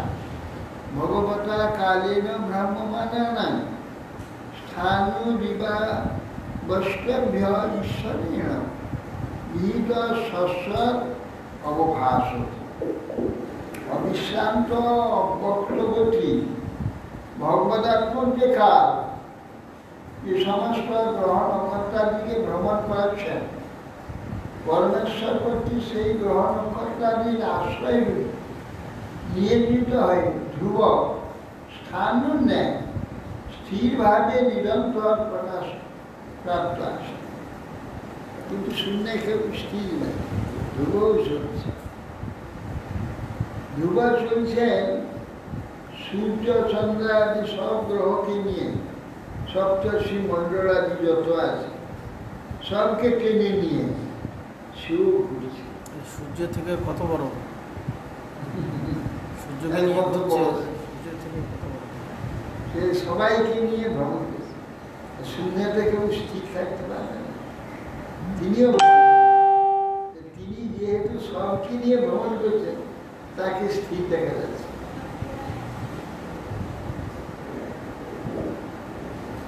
ভগবতা কালেন ব্রাহ্মমানানাং স্থানুরিবা বৈষ্ণভ্য ঈশ্বরেণ বিহিত শস্যর অবভাষত। অবিশ্রান্ত অব্যক্তগতি ভগবদাত্মক যে কাল যে সমস্ত গ্রহ নক্ষত্রাদিকে ভ্রমণ করাচ্ছেন, পরমেশ্বর কর্তৃক সেই গ্রহ নক্ষত্রাদির আশ্রয় নিয়োজিত হয়ে ধ্রুব স্থান নেয় স্থিরভাবে নিরন্তর প্রকাশ প্রাপ্ত আছে। কিন্তু শূন্য কেউ স্থির নেই, ধ্রুবও চলছে। ধ্রুব চলছেন সূর্য চন্দ্রাদি সব গ্রহকে নিয়ে, সপ্তর্ষি মণ্ডলাদি যত আছে সবকে টেনে নিয়ে সেও ঘুরছে। সূর্য থেকে কত বড়? সূর্যকে নিয়ে কত ঘুরছে, বড়? সূর্য থেকে কত বড়? সে সবাইকে নিয়ে ভ্রমণ করছে। শূন্যতে কেউ স্থির থাকতে পারে না। তিনি যেহেতু সবকে নিয়ে ভ্রমণ করছেন তাকে স্থির দেখা যাচ্ছে।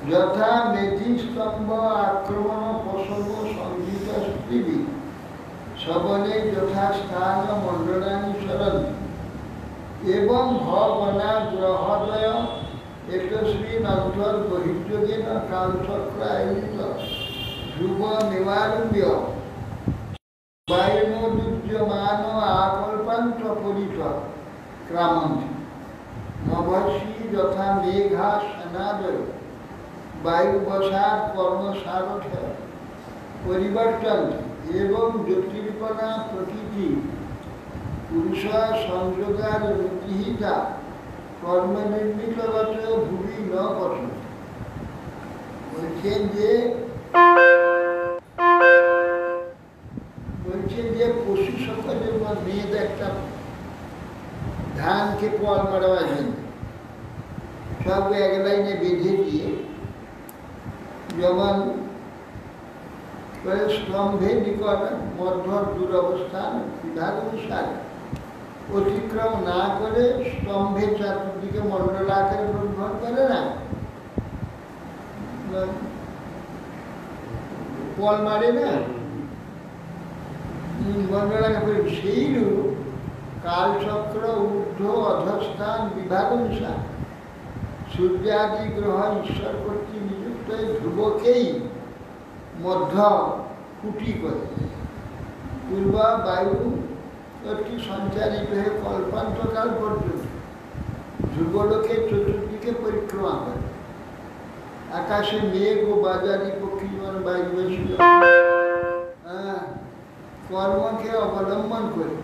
যথা মেধি স্তম্ভ আক্রমণ প্রসঙ্গ সংগীত স্ত্রীবি সবলে যথা স্থান মণ্ডলানি শরণ এবং ভবনা গ্রহদয় একস্মিন অন্তর বহির্যোগেন কালচক্র আয়োজিত ধ্রুব নিবারুভ্য বায়ুমোদুজ্যমান আকল্পান্ত পরিত ক্রামন্ত নভসি যথা মেঘা সেনাদয় বায়ুবসার কর্মসারথ পরিবর্তন এবং জ্যোতির্কণা প্রকৃতি পুরুষ সংযোগার অনুগৃহীতা কর্মনির্মিতগত ভূমি ন কথন। বলছেন যে পশু সকলের মেয়েদ একটা ধানকে পল মারাবার জন্য সব এক লাইনে বেঁধে দিয়ে যেমন স্তম্ভে নিকট মধ্য দুরবস্থান বিধান অনুসারে অতিক্রম না করে স্তম্ভের চারদিকে মণ্ডল আকারে প্রভ্রমণ করে না, পল মারে না, মণ্ডল আকারে সেইরূপ কালচক্র ঊর্ধ্ব অধস্থান বিভাগ অনুসারে সূর্যাদি গ্রহ ঈশ্বর কর্তৃক নিযুক্ত ধ্রুবকেই মধ্য কুটি করে পূর্ব বায়ু কর্তৃক সঞ্চারিত হয়ে কল্পান্তকাল পর্যন্ত ধ্রুবলোকে চতুর্দিকে পরিক্রমা করে। আকাশে মেঘ ও বাজারি পক্ষী যেমন বায়ুবাসী কর্মকে অবলম্বন করে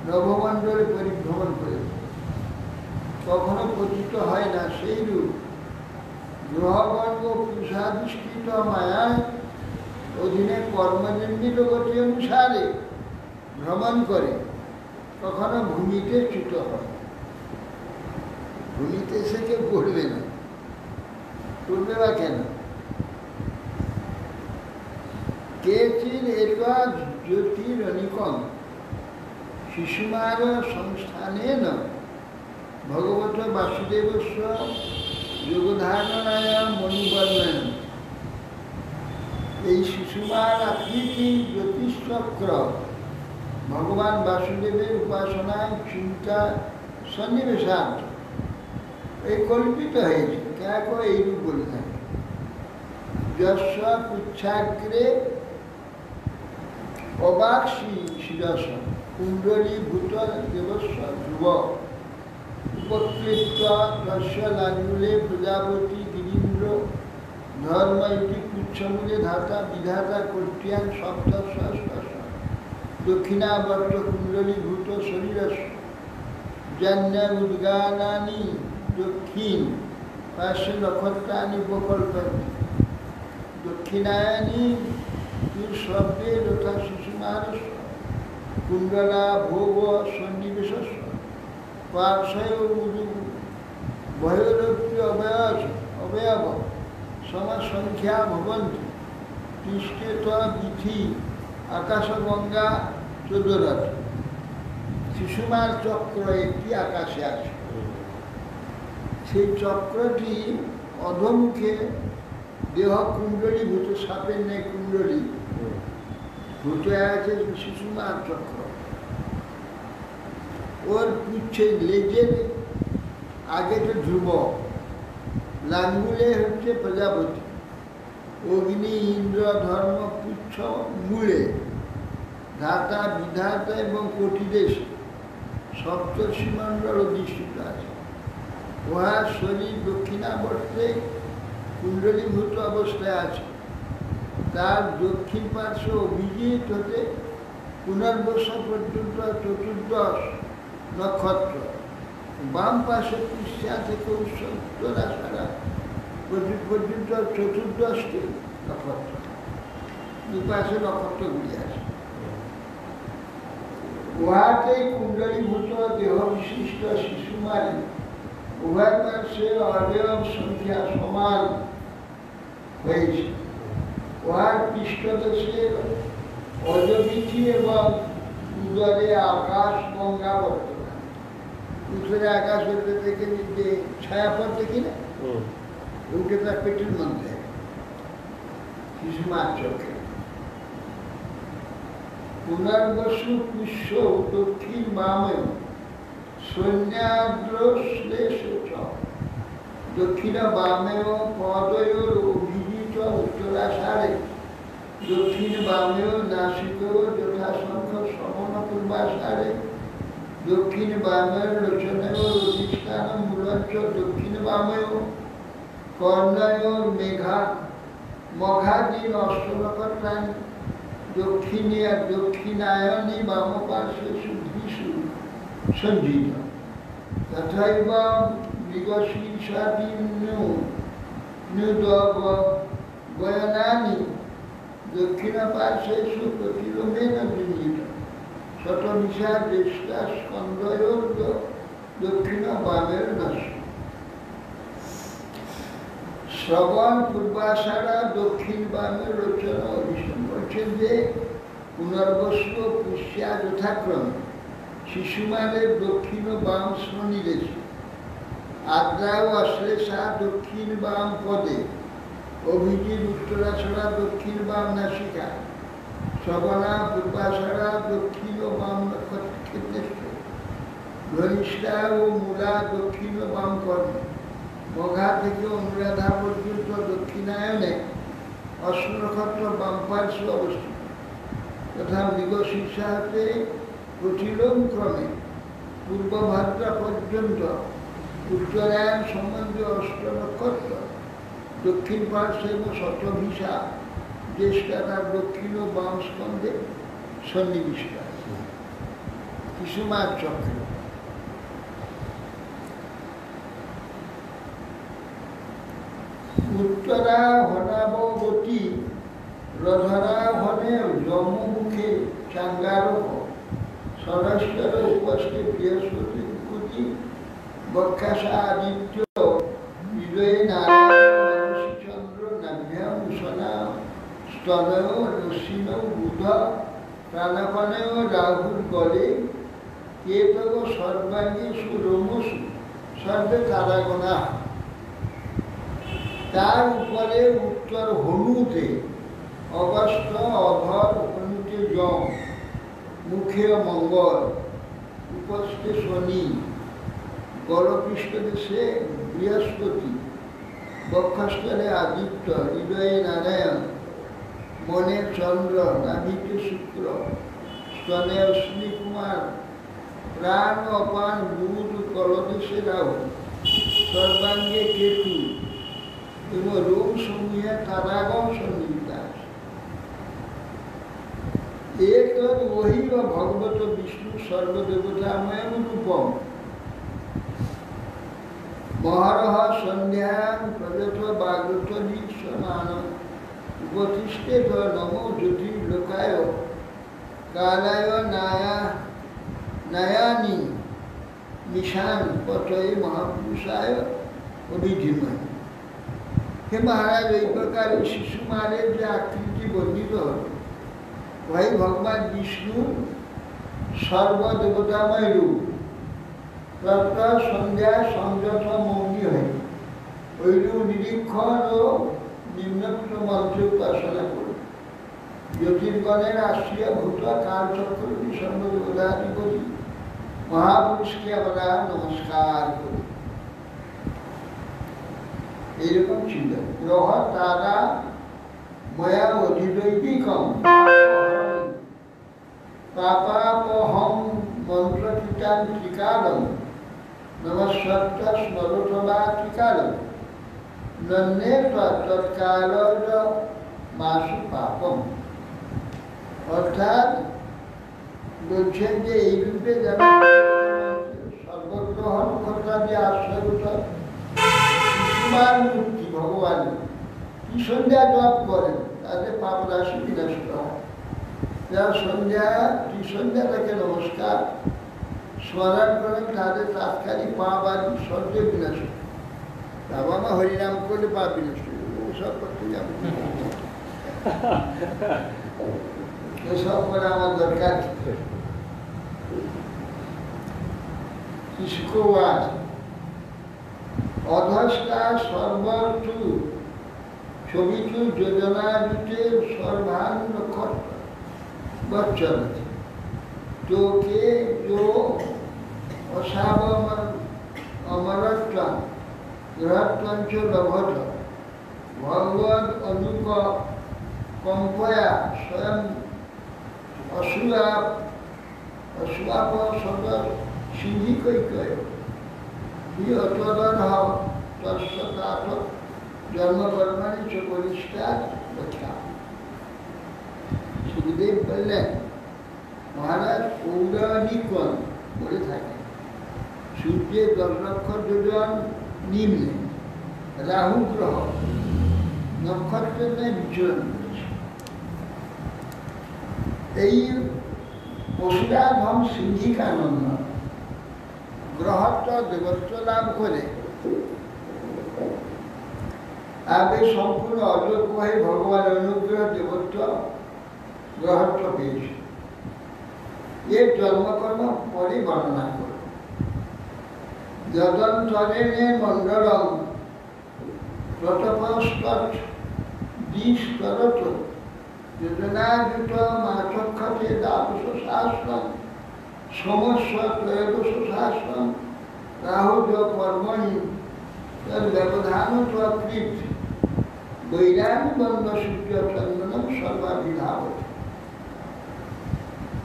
নবমণ্ডলে পরিভ্রমণ করে কখনো পতিত হয় না, সেইরূপ গ্রহবর্গ পুরুষাধিষ্ঠিত মায়ায় অধীনে কর্মনির্মিত গতি অনুসারে ভ্রমণ করে কখনো ভূমিতে চ্যুত হয়। ভূমিতে এসে কেউ পড়বে না, পড়বে বা কেন? কেচিন একা জ্যোতিরনিকম শিশুমার সংস্থানেন ভগবত বাসুদেবস্য যোগধারণায় মণিবর্ণন। এই শিশুমার আকৃতি জ্যোতিষচক্র ভগবান বাসুদেবের উপাসনায় চিন্তা সন্নিবেশার্থ এই কল্পিত হয়েছে। কেন এইরূপ বলে থাকে যস্য পুচ্ছাগ্রে অবাক শিরস কুণ্ডলীভূত দেবস্ব ধ্রুব উপকৃত্য তস্য লাঙ্গুলে প্রজাপতি গিরীন্দ্র ধর্ম ইতি কুচ্ছমূলে ধাতা বিধাতা কর্তিয়ান সপ্তস্ব দক্ষিণাবর্ত কুণ্ডলীভূত শরীরস্য জান্যাবুদ্গানানি দক্ষিণ পার্শ্বে নক্ষত্রাণি উপকল্পন্তি দক্ষিণায়নি দুঃশব্দে যথা শিশুমানস্য কুণ্ডলা ভোগ সন্নিবেশস্য পার্শ্বয় বয়োরপি অবয়ব সমসংখ্যা ভবন্তি পৃষ্ঠেত বিধি আকাশগঙ্গা 14 শিশুমার চক্র একটি আকাশে আছে। সেই চক্রটি অধমুখে দেহ কুণ্ডলীভূত সাপের নেই কুণ্ডলী ভূত আছে শিশুমার চক্র। ওর পুচ্ছে লেজের আগে তো ধ্রুব, লাঙ্গুলে হচ্ছে প্রজাপতি, অগ্নি ইন্দ্র ধর্ম পুচ্ছ মূলে ধাতা বিধাতা এবং কোটিদেশ সপ্তর্ষিমণ্ডল অধিষ্ঠিত আছে। উহার শরীর দক্ষিণাবর্তে কুণ্ডলীভূত অবস্থায় আছে। তার দক্ষিণ পার্শ্ব অভিজিৎ হতে পুনর্বর্ষ পর্যন্ত 14 নক্ষত্র, বাম পাশে পৃষ্ঠা থেকে উত্তরাষাঢ়া পর্যন্ত 14টি নক্ষত্র, দুপাশে নক্ষত্রগুলি আছে। উহাতেই কুণ্ডলীভূত দেহ বিশিষ্ট শিশুমারি উভয় পার্শ্বে অবয়ব সংখ্যা সমান হয়েছে। উহার পৃষ্ঠদেশে অজবিধি এবং উদরে আকাশ গঙ্গা বর্তমান। উত্তরে আকাশ বলতে দেখে যে ছায়াপথ দেখি না, ওকে তার পেটের মধ্যে শিশুমার চোখে। পুনর্বসু পুষ্য দক্ষিণ বামে সৈন্যাদ্র শ্লেষ দক্ষিণ বামেয় পদয়োর অভিজিত উত্তরাষাঢ়ে দক্ষিণ বামেয় নাসিকয় যথাসংখ্য সমন পূর্বাষাঢ়ে দক্ষিণ বামেয় লোচনয় অধিষ্ঠান মূলঞ্চ দক্ষিণ বামেয় কর্ণয়োর মঘাদীন অষ্টনক্ষত্রাণি দক্ষিণায়নী বাম পার্শ্বে শুদ্ধিষু সঞ্জিত তথৈব মৃগশীর্ষাদীন্যনানি দক্ষিণ পার্শ্বেষু প্রতিলোমেন বৃঞ্জিত শতনিশা জ্যেষ্ঠা স্কন্ধয়োর দক্ষিণ বামের দশ শ্রবণ পূর্বাষাঢ়া দক্ষিণ বামের রচনা অভিষেক বলছেন যে পুনর্বস্ব পুষ্যা যথাক্রমে শিশুমানের দক্ষিণ বাম শ্রোণীদেশে আদ্রা ও অশ্লেষা দক্ষিণ বাম পদে অভিজিৎ উত্তরাষাঢ়া দক্ষিণ বাম নাসিকা শ্রবণা পূর্বাষাঢ়া দক্ষিণ ও বাম নক্ষত্রক্ষেত্রেষ্ঠ ধনিষ্ঠা ও মূলা দক্ষিণ ও বাম কর্ণে মঘা থেকে অনুরাধা পর্যন্ত দক্ষিণায়নে অশ্ব নক্ষত্র বাম পার্শ্বে অবস্থিত তথা মৃগশীর্ষা হতে প্রতিলোম ক্রমে পূর্ব ভাদ্রা পর্যন্ত উত্তরায়ণ সম্বন্ধে অষ্ট নক্ষত্র দক্ষিণ পার্শ্বে এবং শতভিসা জ্যেষ্ঠা তার দক্ষিণ ও বাম স্কন্ধে সন্নিবিষ্ট আছে। শিশুমার চক্র উত্তরা হনাবতী রধরা হনে যমমুখে চাঙ্গারক সরস্বর উপস্থে বৃহস্পতি কুতি বক্ষাসা আদিত্য হৃদয়ে নারায়ণ চন্দ্র নাভ্যাম সনা স্তনয় রশ্মিন বুধ প্রাণাপানয় রাহুর গলে কেতব সর্বাঙ্গে সুরমসু সর্বে তারাগণা। তার উপরে উত্তর হনুতে অগস্ত অধর হনুতে যম মুখে মঙ্গল উপস্থে শনি গলপৃষ্ঠ দেশে বৃহস্পতি বক্ষস্থলে আদিত্য হৃদয়ে নারায়ণ মনে চন্দ্র, নাভিতে শুক্র, স্তনে অশ্বিনী কুমার, প্রাণ অপান বুধ, কলদেশে রাহু, সর্বাঙ্গে কেতু এবং রোম সমূহে তারাগণ সন্নিহিতা। এতদ ওহি ভগবত বিষ্ণু সর্বদেবতাময় রূপম মহারহ সন্ধ্যাং প্রযত বাগতলি সমান উপতিষ্ঠে নমো জ্যোতির্লোকায় কালায় নায়ানি নিশান পটয়ে মহাপুরুষায় অভিধিময়। হে মহারাজ, এই প্রকার শিশু মারের যে আকৃতি বর্ণিত হল, ভাই ভগবান বিষ্ণুর সর্বদেবতাময় রূপ প্রত্যহ সন্ধ্যায় সংযত মৌনী হয়ে ওইরূপ নিরীক্ষণ ও নিম্নোক্ত মন্ত্রে উপাসনা করি। জ্যোতির্গণের আশ্রিয়া ভূত কালচক্রবর্তী সর্বদেবতাধিপতি মহাপুরুষকে আমরা নমস্কার করি। এইরকম ছিল। গ্রহ তারা ময়া অধিদৈবিকম পাপাপহম মন্ত্রকৃতাং ত্রিকালম নমস্বত্ত স্মরতবা ত্রিকালম নন্যে তৎকাল মাসু পাপম। অর্থাৎ বলছেন যে এই রূপে যারা সর্বগ্রহণ কর্তা যে আশ্রয়ত শিশুমার মূর্তি ভগবান কি সন্ধ্যা জপ করেন, তাদের পাপ রাশি বিনষ্ট হয়। যারা সন্ধ্যা তাকে নমস্কার স্মরণ করেন, তাদের তাৎক্ষণিক পাপ আদি সর্বে বিনাশ। বাবা মা হরিনাম করলে পাপ বিনষ্ট, ওসব করতে যাবে, এসব করে আমার দরকার। শুক্রবার অধস্তা সর্বর্থু ছবিচু যোজনা জুটে সর্বান নক্ষত্র বচ্চন তোকে जो অসাবম অমরত্ব গ্রহত্বঞ্চ লভত ভগবদ অনুক কম্পয়া স্বয়ং অসুয়াপ সদ সিংহিকৈকয় হি অতদন হও তৎসতাত জন্মকর্মাণি চ পরিষ্কার কথা। সুখদেব বললেন, মহারাজ পৌরাণিকগণ বলে থাকে সূর্যের 10 লক্ষ যোজন নিম্নে রাহু গ্রহ নক্ষত্রের ন্যায় বিচরণ করেছে। এই পশুরাধম সিংহিকানন্দ গ্রহত্ব দেবত্ব লাভ করে আবে সম্পূর্ণ অযোগ্য হয়ে ভগবানের অনুগ্রহ দেবত্ব গ্রহত্ব পেয়েছে। এর জন্মকর্ম পরে বর্ণনা করে যদন্তরেণে মণ্ডলম প্রতপস্তৎ দ্বিস্তরত যোজনাযুত মাচক্ষতে দ্বাদশ সহস্রম সমস্য ত্রয়োদশ সহস্রম রাহুজ কর্মণি তদ্ব্যবধান তৃপ্ত বৈরামবন্ধ সূর্য চন্দনম সর্বাভিধাবত।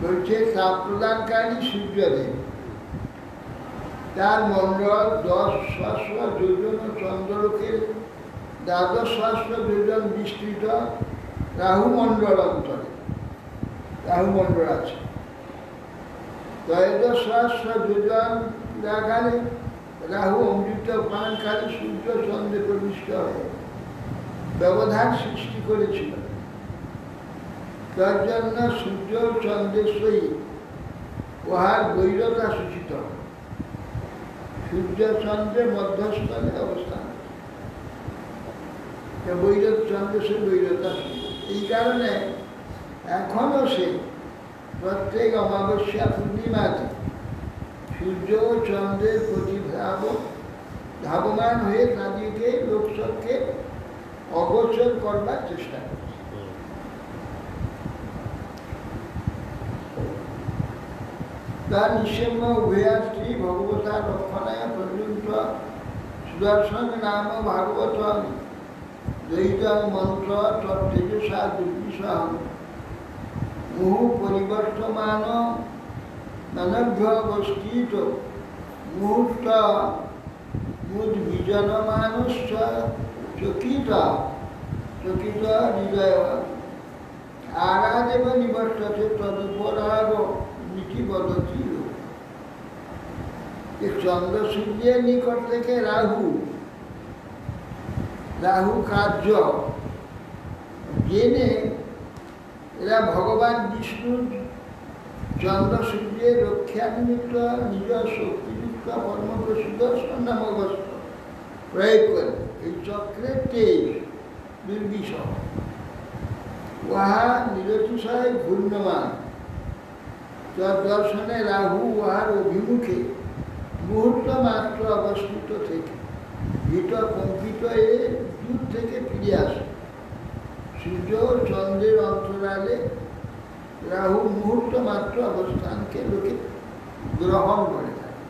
বলছে তাপ প্রদানকারী সূর্যদেব, তার মণ্ডল 10 সহস্র যোজন চন্দ্রলোকের 12 সহস্র যোজন বিস্তৃত রাহু মণ্ডল অন্তরে রাহু মণ্ডল আছে। 13 সহস্র যোজন রাখালে রাহু অমৃত পানকারী সূর্য চন্দ্রে প্রবিষ্ট হয়ে ব্যবধান সৃষ্টি করেছিল। তার জন্য সূর্য চন্দ্রের সহিত উহার বৈরতা সূচিত। সূর্য চন্দ্রের মধ্যস্থলে অবস্থান, বৈরত চন্দ্র সে বৈরতা। এই কারণে এখনো সে প্রত্যেক অমাবস্যা পূর্ণিমাতে সূর্য ও চন্দ্রের প্রতি ধাবমান হয়ে তাদেরকে লোকসবকে অগোচর করবার চেষ্টা করে। তার নিঃসেম্য উভয়াস্ত্রী ভগবতা রক্ষণায় পর্যন্ত সুদর্শন নাম ভাগবত দ্বৈতং মন্ত্র তত্তেজসা দুর্বিষহং মুহু পরিবর্তমান নানভ্যবস্থিত মুহূর্ত মুদ্বিজনমানশ্চ চকিত হৃদয় আরাদেব নিবর্ততে তদুপরাগ নীতি বদতি। চন্দ্র সূর্যের নিকট থেকে রাহু কার্য জেনে এরা ভগবান বিষ্ণুর চন্দ্র সূর্যের রক্ষা নিমিত্ত নিজ শক্তিযুক্ত কর্মপ্রসুদর্শন নামক অস্ত্র প্রয়োগ করে এই চক্রের তেজ দুর্বিষহ উহা নিরতিশয় ঘূর্ণমান। দর্শনে রাহু উহার অভিমুখে মুহূর্ত মাত্র অবস্থিত থেকে ভীত কম্পিত দূর থেকে ফিরে আসে। সূর্য চন্দ্রের অন্তরালে রাহু মুহূর্ত মাত্র অবস্থানকে লোকে গ্রহণ করে থাকে।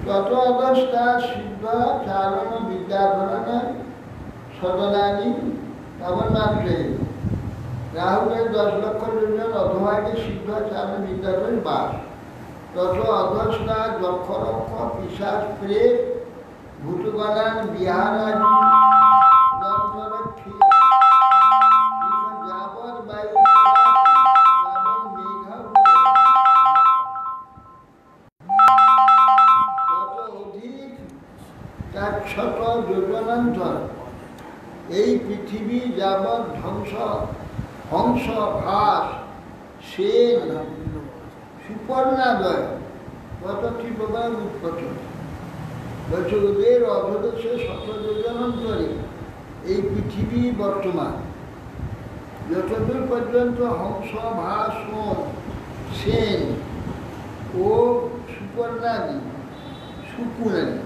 তত অবস্থা সিদ্ধ চারণ বিদ্যাধরণ সদনানি তবন্মাত্রে রাহুলের 10 লক্ষ যোজন অধভাগে সিদ্ধ চারণ বিদ্যাধরণ বাস। তত অধস্থা যক্ষ রক্ষ পিশাচ প্রেত ভূতগণান বিহারাদি যন্ত্ররক্ষী যাবৎ বায়ু যাবৎ মেঘা তত অধিক 400 যোজনান্তর এই পৃথিবী যাবৎ হংস ভাস সেন সুপর্ণাদয় পতটি প্রভাব উৎপন্ন বলছে ওদের অধদেশে 100 যোজনান্তরে এই পৃথিবী বর্তমান। যতদূর পর্যন্ত হংস ভাস সেন ও সুপর্ণাদি সুপুরানি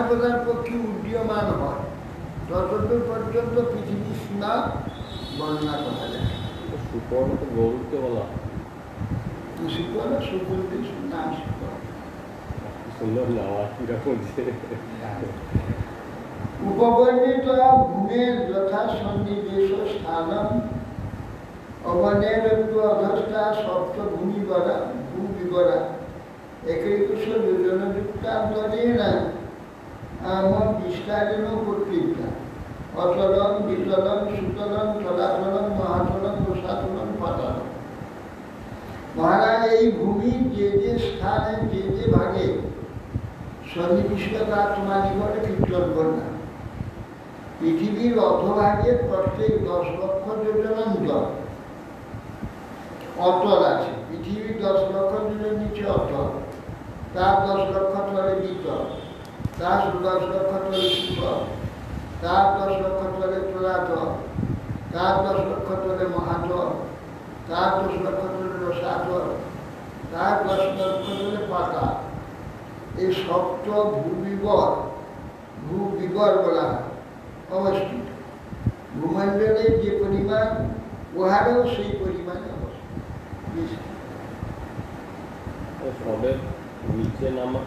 প্রধান পক্ষী উড্ডীয়মান হয় ততদূর পর্যন্ত পৃথিবীর সীমা বর্ণনা করা যায়। সুপর্ণ তো গরুকে বলা হয়। সুপর্ণ সুপুরকে নাম সুপর্ণ সুন্দর নাম কিরকম উপবর্ণিত ভূমের যথা সন্নিবেশ স্থানম অবনের অধস্থা সপ্ত ভূবিবরা একৈকুশ যোজনযুক্তান্তরেণ বিস্তারেণ প্রকৃতা অচলন বিচলন সুতলন চলাচলন মহাচলন রসাচলন পাতালন। মহারাজ এই ভূমির যে স্থানে যে ভাগে সন্নিবিষ্টতা তোমার নিকটে কীর্তন করলাম। পৃথিবীর অধভাগের প্রত্যেক 10 লক্ষ যোজনান্তর অতল আছে। পৃথিবীর 10 লক্ষ যোজন নিচে অতল, তার 10 লক্ষ তলে বিতল, তার 10 লক্ষ তলে সুতল, তার 10 লক্ষ তলে তলাতল, তার 10 লক্ষ তলে মহাতল, তার 10 লক্ষ তলে রসাতল, তার 10 লক্ষ তলে পাতাল। এই সপ্ত ভূবিবর বলা হয় অবস্থিত। ভূমণ্ডলের যে পরিমাণ উহারও সেই পরিমাণে অবস্থিত। সবের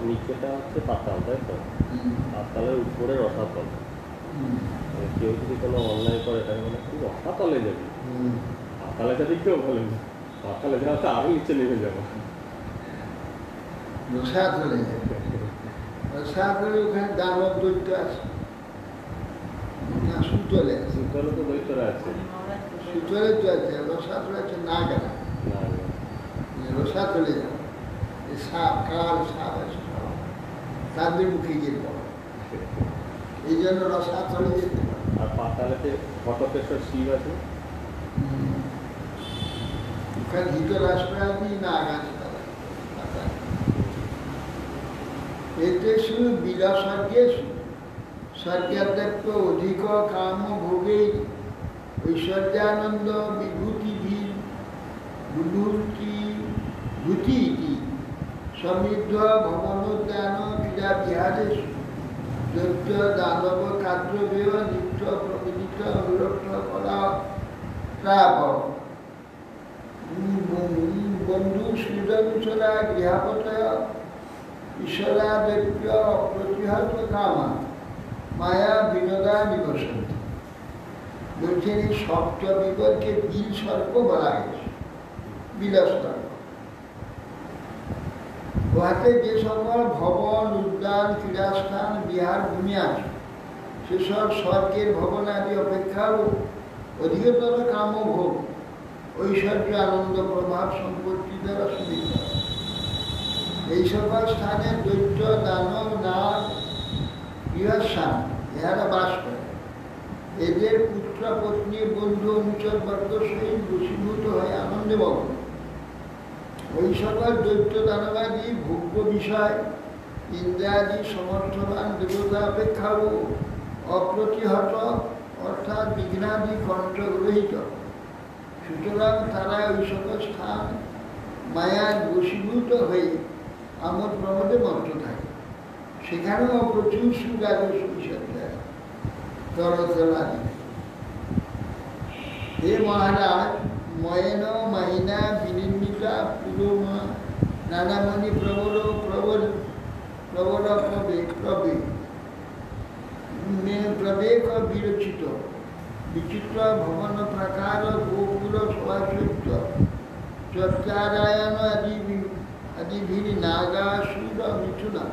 নিচেটা হচ্ছে পাতাল, তাই তো? পাতালের উপরে রসাতল। কেউ যদি কোনো অন্যায় করে তাই বলে তুই রসাতলে যাবি, পাতালে যাবি কেউ বলেন, পাতালে যাওয়া তো আরো নিচে নেমে যাবো। রসাতলে যাবে, রসাতলে ওখানে দানব দৈত্য আছে না? সুতলে আছে, সুতলে তো দৈত্যরা আছে, সুতলে তো আছে, রসাতলে আছে নাগরা। রসাতলে যাবে সাপ, কাল সাপ আছে, তাদের মুখে গিয়ে পড়ে, এই জন্য রসাতলে যেতে পারে। আর পাতালেতে ঘটকেশ্বর শিব আছে, ওখানে ধৃতরাষ্ট্রাদি নাগ আছে। এতেষু বিরসর্গেষু স্বর্গাধ্যক্ষ অধিক কাম ভোগে ঐশ্বর্যানন্দ ভূতি সমৃদ্ধ ভবনোদ্যান ক্রীড়া বিহারেষু দৈত্য দানব কাদ্রবেয় নিত্য প্রকৃত অনুরক্ত কলা প্রাপ বন্ধু সৃজনচরা গৃহাপতয় ঈশ্বরাদেব্য প্রতিহত কামা মায়া বিনোদা নিবসন্ত। বলছেন এই সপ্ত বিপদকে বিল সর্প বলা হয়েছে, বিলাস সর্প। উহাতে যে সকল ভবন, উদ্যান, ক্রীড়াস্থান, বিহার ভূমি আছে, সেসব স্বর্গের ভবন আদি অপেক্ষাও অধিকতর কামভোগ, ঐশ্বর্য, আনন্দ, প্রভাব, সম্পত্তি দ্বারা সুবিধা। এই সকল স্থানে দৈত্য, দানব, নাগ, গৃহস্থান ইহারা বাস করে। এদের পুত্র, পত্নী, বন্ধু, অনুচর বর্গ সহিত বশীভূত হয়ে আনন্দে মগ্ন। ওই সকল দৈত্য, দানবাদী ভোগ্য বিষয় ইন্দ্রাদি সমর্থবান দেবতা অপেক্ষাও অপ্রতিহত, অর্থাৎ বিঘ্নাদি কণ্ঠগ্রহিত। সুতরাং তারা ওই সকল স্থান মায়ার বশীভূত হয়ে আমোদ প্রমোদে মত্ত থাকে। সেখানেও প্রচুর সুগাদর সুবিশাল তরতলাদি। হে মহারাজ, ময়েন মাহিনা বিনির্মিতা পুরোমা নানামণি প্রবল প্রবল প্রবল প্রবেক বিরচিত বিচিত্র ভবন প্রাকার গোকুল সভাসৈত্য চর্চারায়ণ আদিভির নাগা সুর মিথুনা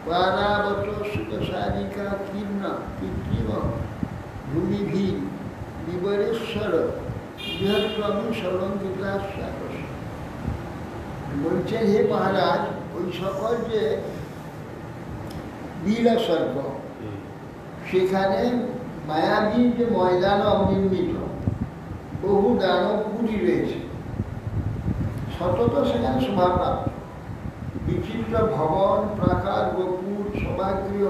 পারাবত সুতসারিকা কীর্ণ কৃত্রিম ভূমিভীর বিবরেশ্বর বৃহত্তম সলঙ্কিতা সাকস। বলছেন হে মহারাজ, ওই সকল যে বিলাসর্গ, সেখানে মায়াবী যে ময়দান অনির্মিত বহু দানবপুরী রয়েছে, সতত সেখানে শোভাপ্রাপ্ত বিচিত্র ভবন, প্রাকার, গোপুর, সভাগৃহ,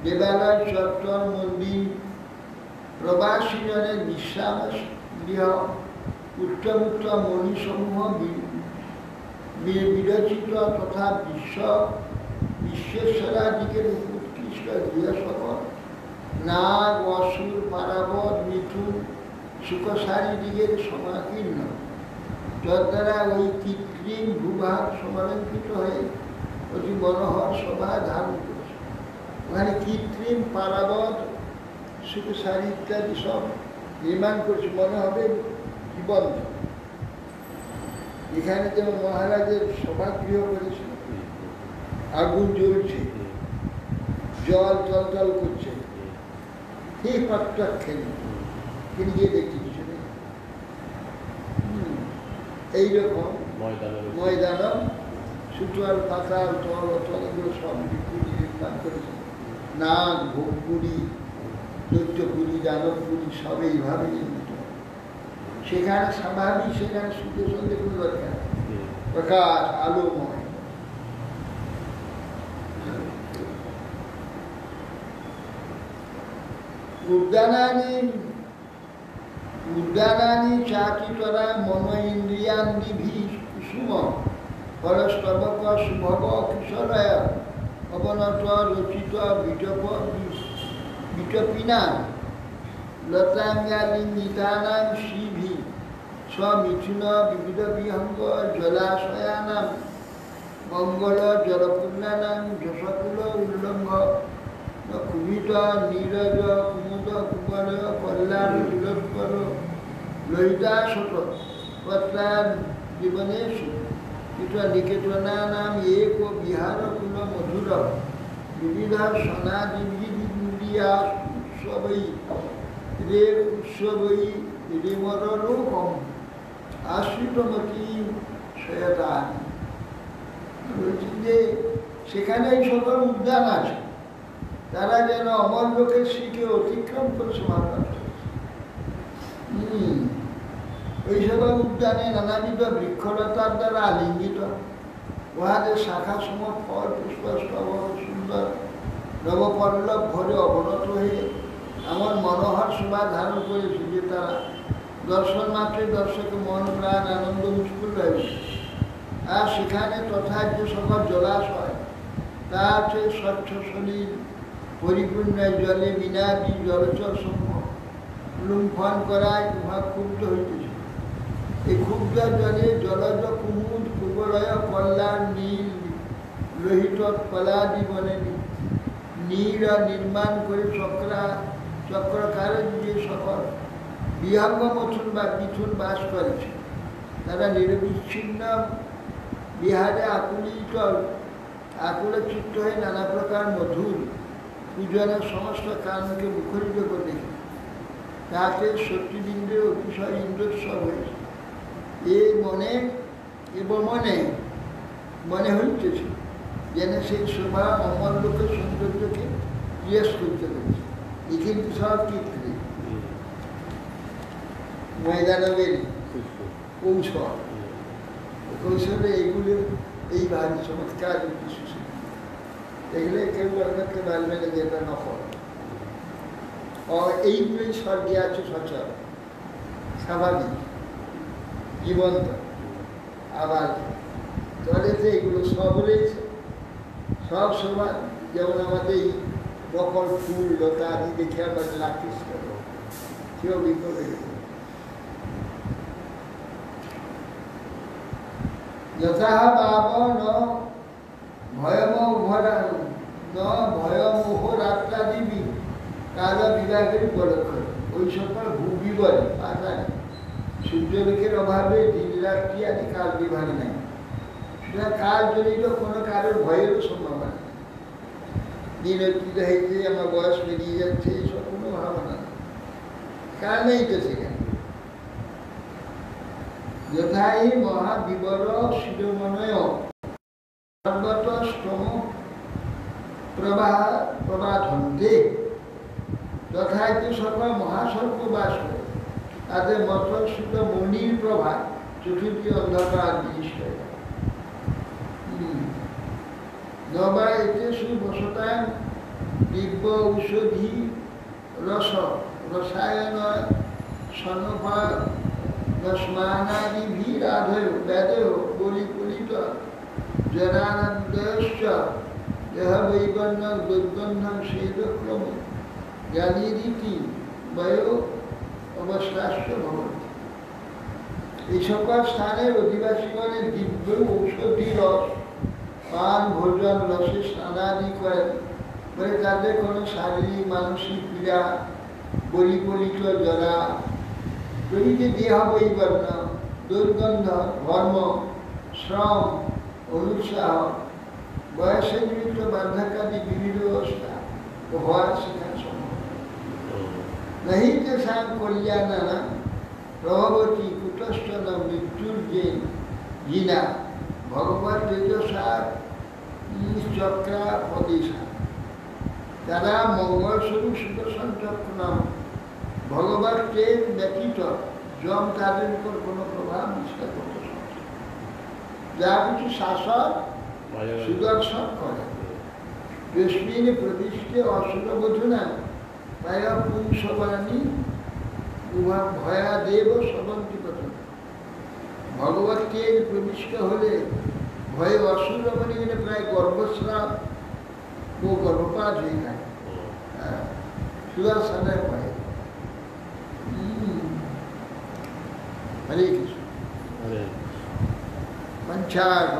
দেবালয়, চত্বর, মন্দির, প্রবাসীজনের বিশ্রাম গৃহ, উত্তম উত্তম মণিসমূহ বিরচিত তথা বিশ্বেশ্বরাদিকের উৎকৃষ্ট গৃহ সকল, নাগ, অসুর, পারাবত, মিথুন, সুখসারী দিকের সমাকীর্ণ, যদ্বারা ওই কৃত্রিম ভূভাগ সমালঙ্কিত হয়ে অতি মনোহর শোভা ধারণ করেছে। ওখানে কৃত্রিম পারাবত, সুখসারী ইত্যাদি সব নির্মাণ করছে, মনে হবে জীবন্ত। এখানে যেমন মহারাজের সভাগৃহ করেছে, আগুন জ্বলছে, জল টলটল করছে, ঠিক প্রত্যক্ষে তিনি গিয়ে দেখছি কিছু নেই। এইরকম ময়দান সুতোয়াল, পাতাল, তল তলগুলো সব নির্মাণ করেছে। নাগ, ভোগপুরী, দৈত্যপুরী, দানবপুরী সব এইভাবে নির্মিত। সেখানে স্বাভাবিক, সেখানে সূর্য সন্ধে কোনো দরকার, প্রকাশ আলোময়। উদ্যানানি চাচিতরা মন ইন্দ্রিয়ান্দিভি কুসুম পরস্তবক শুভব কিশোরয় অবনত রচিত বিটপিনা লতাঙ্গালি নিদানাম শিভি স্বমিথুন বিবিধ বিহঙ্গ জলাশয়ানাম মঙ্গল জলপূর্ণানাম যশকুল উল্লঙ্ঘ কুমিত নীরজ কুমুদ কুবলয় কল্যাণ তিরস্কর ললিতাশত পত্রার জীবনেষু নিকেতনানাম এক বিহার কুল মধুর বিবিধ সনাদিবিয়া উৎসবৈ রে উৎসবৈ রেমরলোকম আশ্রিতমতি সয়তান। বলছি যে সেখানে এই সকল উদ্যান আছে, তারা যেন অমর লোকের শ্রীকে অতিক্রম করে সমাপ্রাপ্ত হয়েছে। ওই সকল উদ্যানে নানাবিধ বৃক্ষলতার দ্বারা আলিঙ্গিত, উহাদের শাখা সম ফল পুষ্প স্তবক সুন্দর নবপল্লব ভরে অবনত হয়ে এমন মনোহর শোভা ধারণ করেছে যে তারা দর্শন মাত্রে দর্শকে মন প্রাণ আনন্দ মুশকুল রয়েছে। আর সেখানে তথা যে সকল জলাশয়, তা আছে স্বচ্ছ সলিল পরিপূর্ণ জলে বিনাদি জলচর সমূহ লুণ্ঠন করায় উহা ক্ষুব্ধ হইতেছে। এই ক্ষুব্ধ জলে জলজ কুমুদ কুবলয় কল্যাণ নীল লোহিত পলাদি বনেনি নীরা নির্মাণ করে চক্রকারের যে সকল বিহঙ্গ মথুন বা মিথুন বাস করেছে তারা নিরবিচ্ছিন্ন বিহারে আকুল চিত্ত হয়ে নানা প্রকার মধুর পূজনের সমস্ত কারণকে মুখরিত করে তাতে সত্যিবিন্দু অতিশয় ইন্দ্রোৎসব হয়েছে এ মনে এবং মনে হইতেছে যেন সেই শোভা অমর লোকের সৌন্দর্যকে জিজ্ঞেস করতে পেরেছে এ কিন্তু সব কীর্তি ময়দানবের কৌশলে এইগুলো এইভাবে চমৎকার সুশীল এগুলো কেউ করতে পারবে না যে এটা নকল এইগুলোই স্বর্গে আছে সচল স্বাভাবিক জীবন্ত আবার টয়লেটে এগুলো সব রয়েছে সব সমান যেমন আমাদের এই বকল ফুল লতা আদি দেখে আমরা আকৃষ্ট কেউ বিপদে যথা বাব ন ভয়মোহ রাত্রাদিবি কাল বিভাগের উপলক্ষে ওই সকল ভূবিবরে পাতায় সূর্যলোকের অভাবে দিন রাত্রি আদি কাল বিভাগ নেই সুতরাং কাল জনিত কোনো কারোর ভয়েরও সম্ভাবনা নেই দিন অতীত হয়েছে আমার বয়স বেরিয়ে যাচ্ছে এইসব কোনো ভাবনা নেই কাল নেই তো সেখানে যথাই মহাবিবর শিরোমণয় সর্বত স্তম প্রবাধন্তে যথাইতে সকল মহাসর্প বাস করে তাদের মৎস্যসূত মণির প্রভা চতুর্থী অন্ধকার জিনিস হয়ে যায় নবা এতে সুবসতায় দিব্য ঔষধি রসায়ন সনপা স্নানাদিভিরাধয় বেদেও বলিপুলিত জনানন্দশ্চ দেহ বৈবর্ণ দুর্গন্ধম সেদক্রম জ্ঞানীরীতি বয় অবস্থাশ্চ ভবন্তি এই সকল স্থানের অধিবাসীগণের দিব্য ঔষধি রস পান ভোজন রসে স্নানাদি করেন বলে তাদের কোনো শারীরিক মানসিক পীড়া বলিপলিত জরা প্রভৃতি দেহ বৈবর্ণ দুর্গন্ধ ধর্ম শ্রম অনুৎসাহ বয়সের নিমিত্ত বার্ধক্যাদি বিভিন্ন অবস্থা হওয়ার সেখানে সম্ভব नहीं तेषां कल्याणः प्रभवति कुतश्चन मृत्युर्जिना भगवत तेजसा चक्रा प्रदेशा তারা মঙ্গলস্বরূপ সুদর্শন চক্র নাম ভগবত তেজ ব্যতীত যম তাদের উপর কোনো প্রভাব বিস্তার করতে সক্ষম যা কিছু শাসক সুদর্শন করে যস্মিন প্রতিষ্ঠে অসুরবধূনা প্রায় পুংসবাণী উহা ভয়া দেব সবন্তি প্রথম ভগবত তেজ প্রবিষ্ট হলে ভয়ে অসুরবণী গেলে প্রায় গর্ভস্রাব ও গর্ভপাত হয়ে যায় সুদর্শনের ভয়ে হরে কৃষ্ণ মঞ্চার